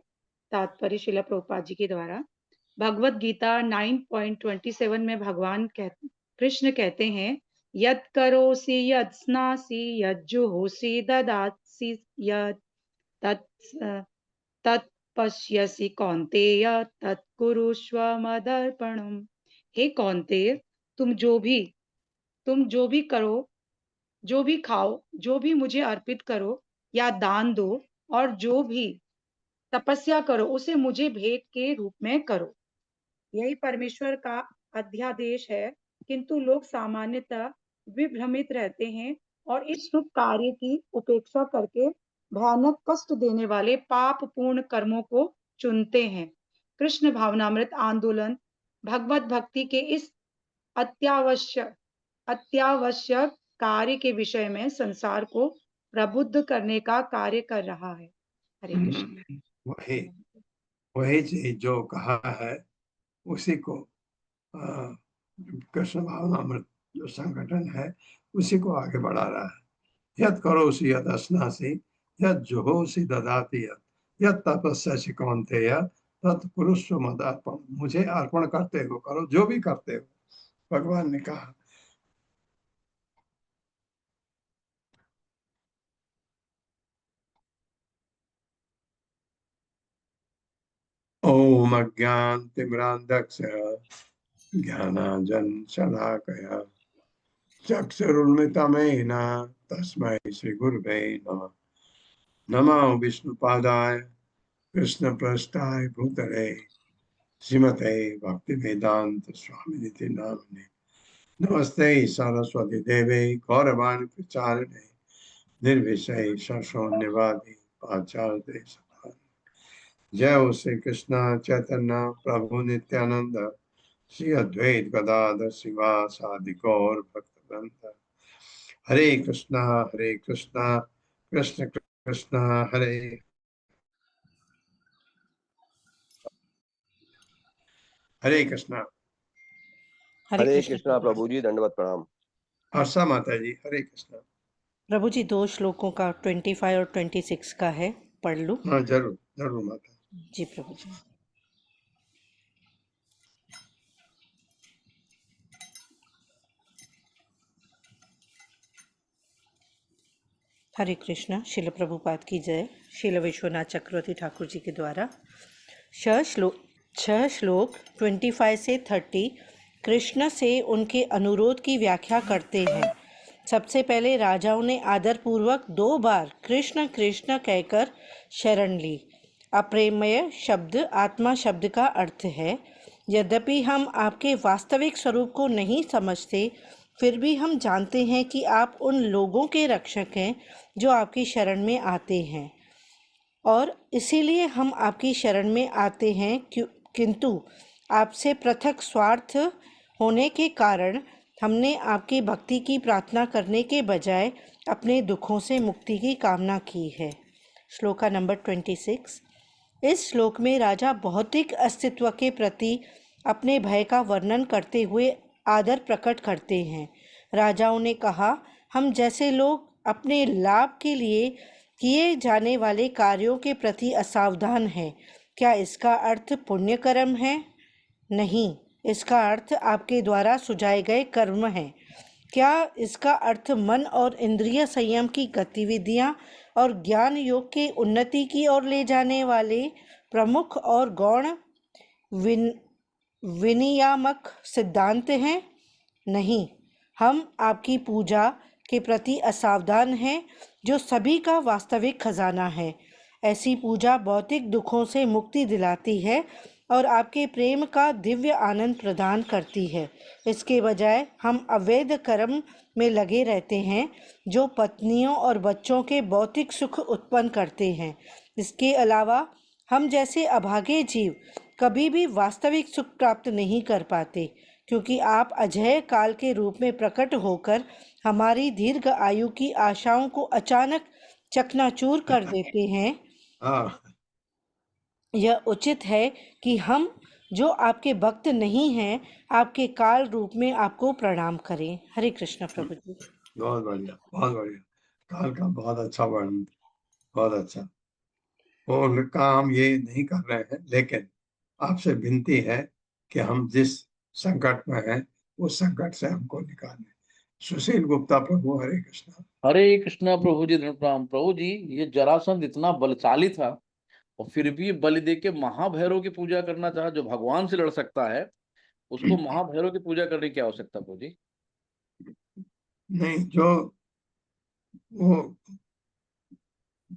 तात्पर्य श्रील प्रभुपाद जी के द्वारा भगवत गीता 9.27 में भगवान कृष्ण कहते हैं यत् करोसि यत् स्नासि यत् जुहोसि ददासि यत् तत् पश्यसि कौन्तेय तत् कुरुष्व मदर्पणम्। हे कौन्तेय, तुम जो भी करो, जो भी खाओ, जो भी मुझे अर्पित करो या दान दो और जो भी तपस्या करो उसे मुझे भेंट के रूप में करो। यही परमेश्वर का अध्यादेश है, किंतु लोग सामान्यतः विभ्रमित रहते हैं और इस शुभ कार्य की उपेक्षा करके भयानक कष्ट देने वाले पाप पूर्ण कर्मों को चुनते हैं। कृष्ण भावनामृत आंदोलन भगवत भक्ति के इस अत्यावश्यक कार्य के विषय में संसार को प्रबुद्ध करने का कार्य कर रहा है। हरे कृष्ण। वही चीज जो कहा है उसी को कृष्ण भावनामृत जो संगठन है उसी को आगे बढ़ा रहा है। यद करोसि यद अस्नासि यद जुहोसि ददाति यद तपस्यासि कौन्तेय तत् कुरुष्व मदर्पणम्। मुझे अर्पण करते हो, करो जो भी करते हो। भगवान ने कहा ओम अज्ञानतिमिरान्धस्य ज्ञानाञ्जनशलाकया चक्षुरुन्मिलितं तस्मै श्रीगुरुवे नमः। नमो विष्णुपादाय कृष्णप्रेष्ठाय भूतले श्रीमते भक्तिवेदांत स्वामिनिति नामिने। नमस्ते सरस्वती देवे गौरवाणी प्रचारिणे निर्विशेष शून्यवादी पाचार्य सदा। जय हो श्री कृष्ण चैतन्य प्रभु नित्यानंद श्री अद्वैत गदाधर शिवासादि गौर भक्तवृंद। हरे कृष्णा कृष्ण कृष्ण हरे हरे कृष्णा। हरे कृष्णा प्रभु जी, दंडवत प्रणाम। आशा माता जी, हरे कृष्णा। प्रभु जी 2 श्लोकों का 25 और 26 का है, पढ़ लूं? हाँ जरूर जरूर माता जी प्रभु जी। हरे कृष्णा। शिल प्रभुपाद की जय। शिल विश्वनाथ चक्रवर्ती ठाकुर जी के द्वारा 6 श्लोक 25 से 30 कृष्ण से उनके अनुरोध की व्याख्या करते हैं। सबसे पहले राजाओं ने आदरपूर्वक 2 बार कृष्ण कृष्ण कहकर शरण ली। अप्रेमय शब्द आत्मा शब्द का अर्थ है। यद्यपि हम आपके वास्तविक स्वरूप को नहीं समझते, फिर भी हम जानते हैं कि आप उन लोगों के रक्षक हैं जो आपकी शरण में आते हैं, और इसीलिए हम आपकी शरण में आते हैं। किंतु आपसे पृथक स्वार्थ होने के कारण हमने आपकी भक्ति की प्रार्थना करने के बजाय अपने दुखों से मुक्ति की कामना की है। श्लोका नंबर 26। इस श्लोक में राजा भौतिक अस्तित्व के प्रति अपने भय का वर्णन करते हुए आदर प्रकट करते हैं। राजाओं ने कहा, हम जैसे लोग अपने लाभ के लिए किए जाने वाले कार्यों के प्रति असावधान हैं। क्या इसका अर्थ पुण्य कर्म है? नहीं, इसका अर्थ आपके द्वारा सुझाए गए कर्म है। क्या इसका अर्थ मन और इंद्रिय संयम की गतिविधियां और ज्ञान योग के उन्नति की ओर ले जाने वाले प्रमुख और गौण विनियामक सिद्धांत हैं? नहीं, हम आपकी पूजा के प्रति असावधान हैं, जो सभी का वास्तविक खजाना है। ऐसी पूजा भौतिक दुखों से मुक्ति दिलाती है और आपके प्रेम का दिव्य आनंद प्रदान करती है। इसके बजाय हम अवैध कर्म में लगे रहते हैं, जो पत्नियों और बच्चों के भौतिक सुख उत्पन्न करते हैं। इसके अलावा हम जैसे अभागे जीव कभी भी वास्तविक सुख प्राप्त नहीं कर पाते, क्योंकि आप अजय काल के रूप में प्रकट होकर हमारी दीर्घ आयु की आशाओं को अचानक चकनाचूर कर देते हैं। यह उचित है कि हम जो आपके भक्त नहीं हैं, आपके काल रूप में आपको प्रणाम करें। हरे कृष्ण प्रभु जी। बहुत बढ़िया, बहुत बढ़िया। काल का बहुत अच्छा वर्णन, बहुत अच्छा। और काम ये नहीं कर रहे हैं, लेकिन आपसे विनती है कि हम जिस संकट में हैं उस संकट से हमको निकालें। सुशील गुप्ता प्रभु, हरे कृष्णा। हरे कृष्णा प्रभु जी, प्रणाम प्रभु जी। ये जरासंध इतना बलशाली था और फिर भी बलि दे के महाभैरव की पूजा करना चाहा, जो भगवान से लड़ सकता है, उसको महाभैरव की पूजा करने की आवश्यकता प्रभु जी? नहीं, जो वो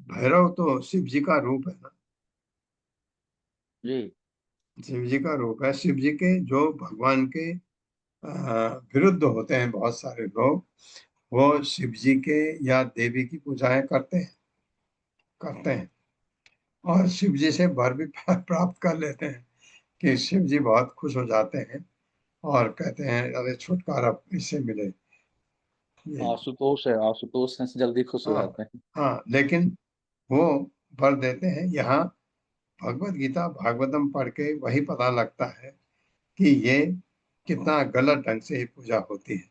भैरव तो शिव जी का रूप है ना जी। शिव जी का रूप है। शिव जी के जो भगवान के विरुद्ध होते हैं बहुत सारे लोग, वो शिव जी के या देवी की पूजाएं करते हैं और शिव जी से वर भी प्राप्त कर लेते हैं कि शिव जी बहुत खुश हो जाते हैं और कहते हैं अरे छुटकारा इससे मिले। आशुतोष है, आशुतोष से जल्दी खुश हो जाते हैं। हाँ, लेकिन वो वर देते हैं। यहाँ भगवत गीता भागवतम पढ़ के वही पता लगता है कि ये कितना गलत ढंग से पूजा होती है।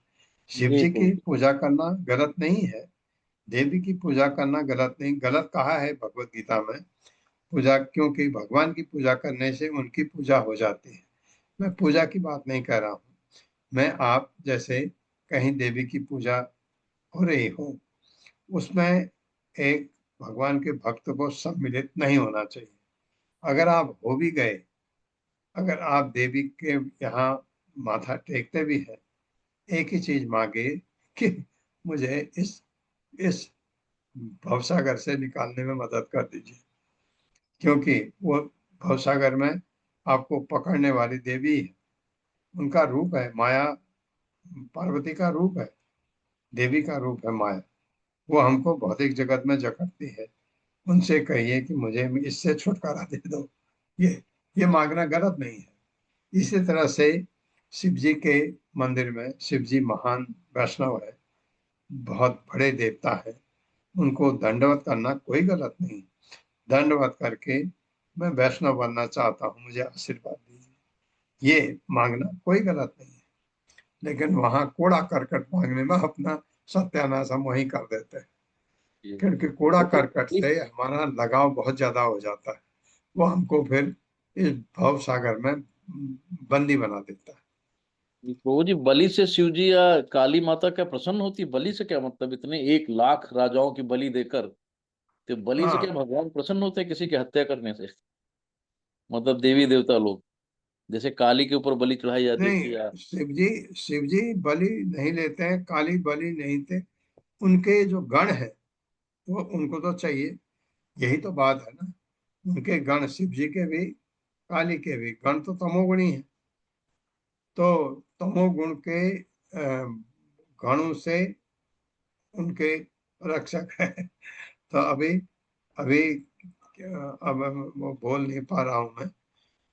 शिव जी की पूजा करना गलत नहीं है, देवी की पूजा करना गलत नहीं। गलत कहा है भगवत गीता में पूजा, क्योंकि भगवान की पूजा करने से उनकी पूजा हो जाती है। मैं पूजा की बात नहीं कर रहा हूँ। मैं आप जैसे कहीं देवी की पूजा हो रही हो, उसमें एक भगवान के भक्त को सम्मिलित नहीं होना चाहिए। अगर आप हो भी गए अगर आप देवी के यहाँ माथा टेकते भी हैं, एक ही चीज मांगे कि मुझे इस भवसागर से निकालने में मदद कर दीजिए, क्योंकि वो भवसागर में आपको पकड़ने वाली देवी है, उनका रूप है माया, पार्वती का रूप है, देवी का रूप है माया। वो हमको भौतिक जगत में जकड़ती है। उनसे कहिए कि मुझे इससे छुटकारा दे दो। ये मांगना गलत नहीं है। इसी तरह से शिव जी के मंदिर में, शिव जी महान वैष्णव है, बहुत बड़े देवता है, उनको दंडवत करना कोई गलत नहीं। दंडवत करके मैं वैष्णव बनना चाहता हूँ, मुझे आशीर्वाद दीजिए, ये मांगना कोई गलत नहीं है। लेकिन वहां कूड़ा करकट मांगने में अपना सत्यानाश हम वहीं कर देते हैं, क्योंकि कूड़ा करकट से हमारा लगाव बहुत ज्यादा हो जाता है। वो हमको फिर इस भव सागर में बंदी बना देता है। प्रभु जी, बलि से शिव जी या काली माता क्या प्रसन्न होती? बलि से क्या मतलब? इतने 1 लाख राजाओं की बलि देकर, तो बलि से क्या हाँ, भगवान प्रसन्न होते हैं किसी की हत्या करने से? मतलब देवी देवता लोग, जैसे काली के ऊपर बलि चढ़ाई जाती थी या नहीं, शिव जी बलि नहीं लेते हैं, काली बलि नहीं थे। उनके जो गण है वो उनको तो चाहिए, यही तो बात है ना। उनके गण, शिव जी के भी काली के भी गण तो तमोगुणी है, तो तमोगुण के गणों से उनके रक्षक है। तो अभी अभी अब वो बोल नहीं पा रहा हूं मैं,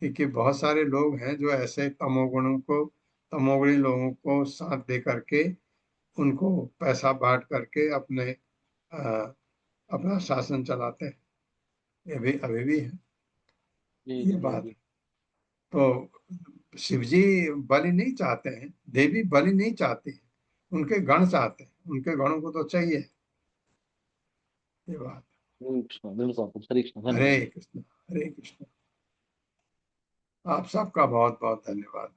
क्योंकि बहुत सारे लोग हैं जो ऐसे तमोगुणी लोगों को साथ दे करके उनको पैसा बांट करके अपना शासन चलाते हैं। ये भी अभी भी है जी ये जी बात। जी। तो शिव जी बलि नहीं चाहते हैं, देवी बलि नहीं चाहती है, उनके गण चाहते हैं, उनके गणों को तो चाहिए ये बात। बिल्कुल बिल्कुल, हरे कृष्ण, हरे धन्यवाद। कृष्ण, हरे कृष्ण। आप सबका बहुत बहुत धन्यवाद।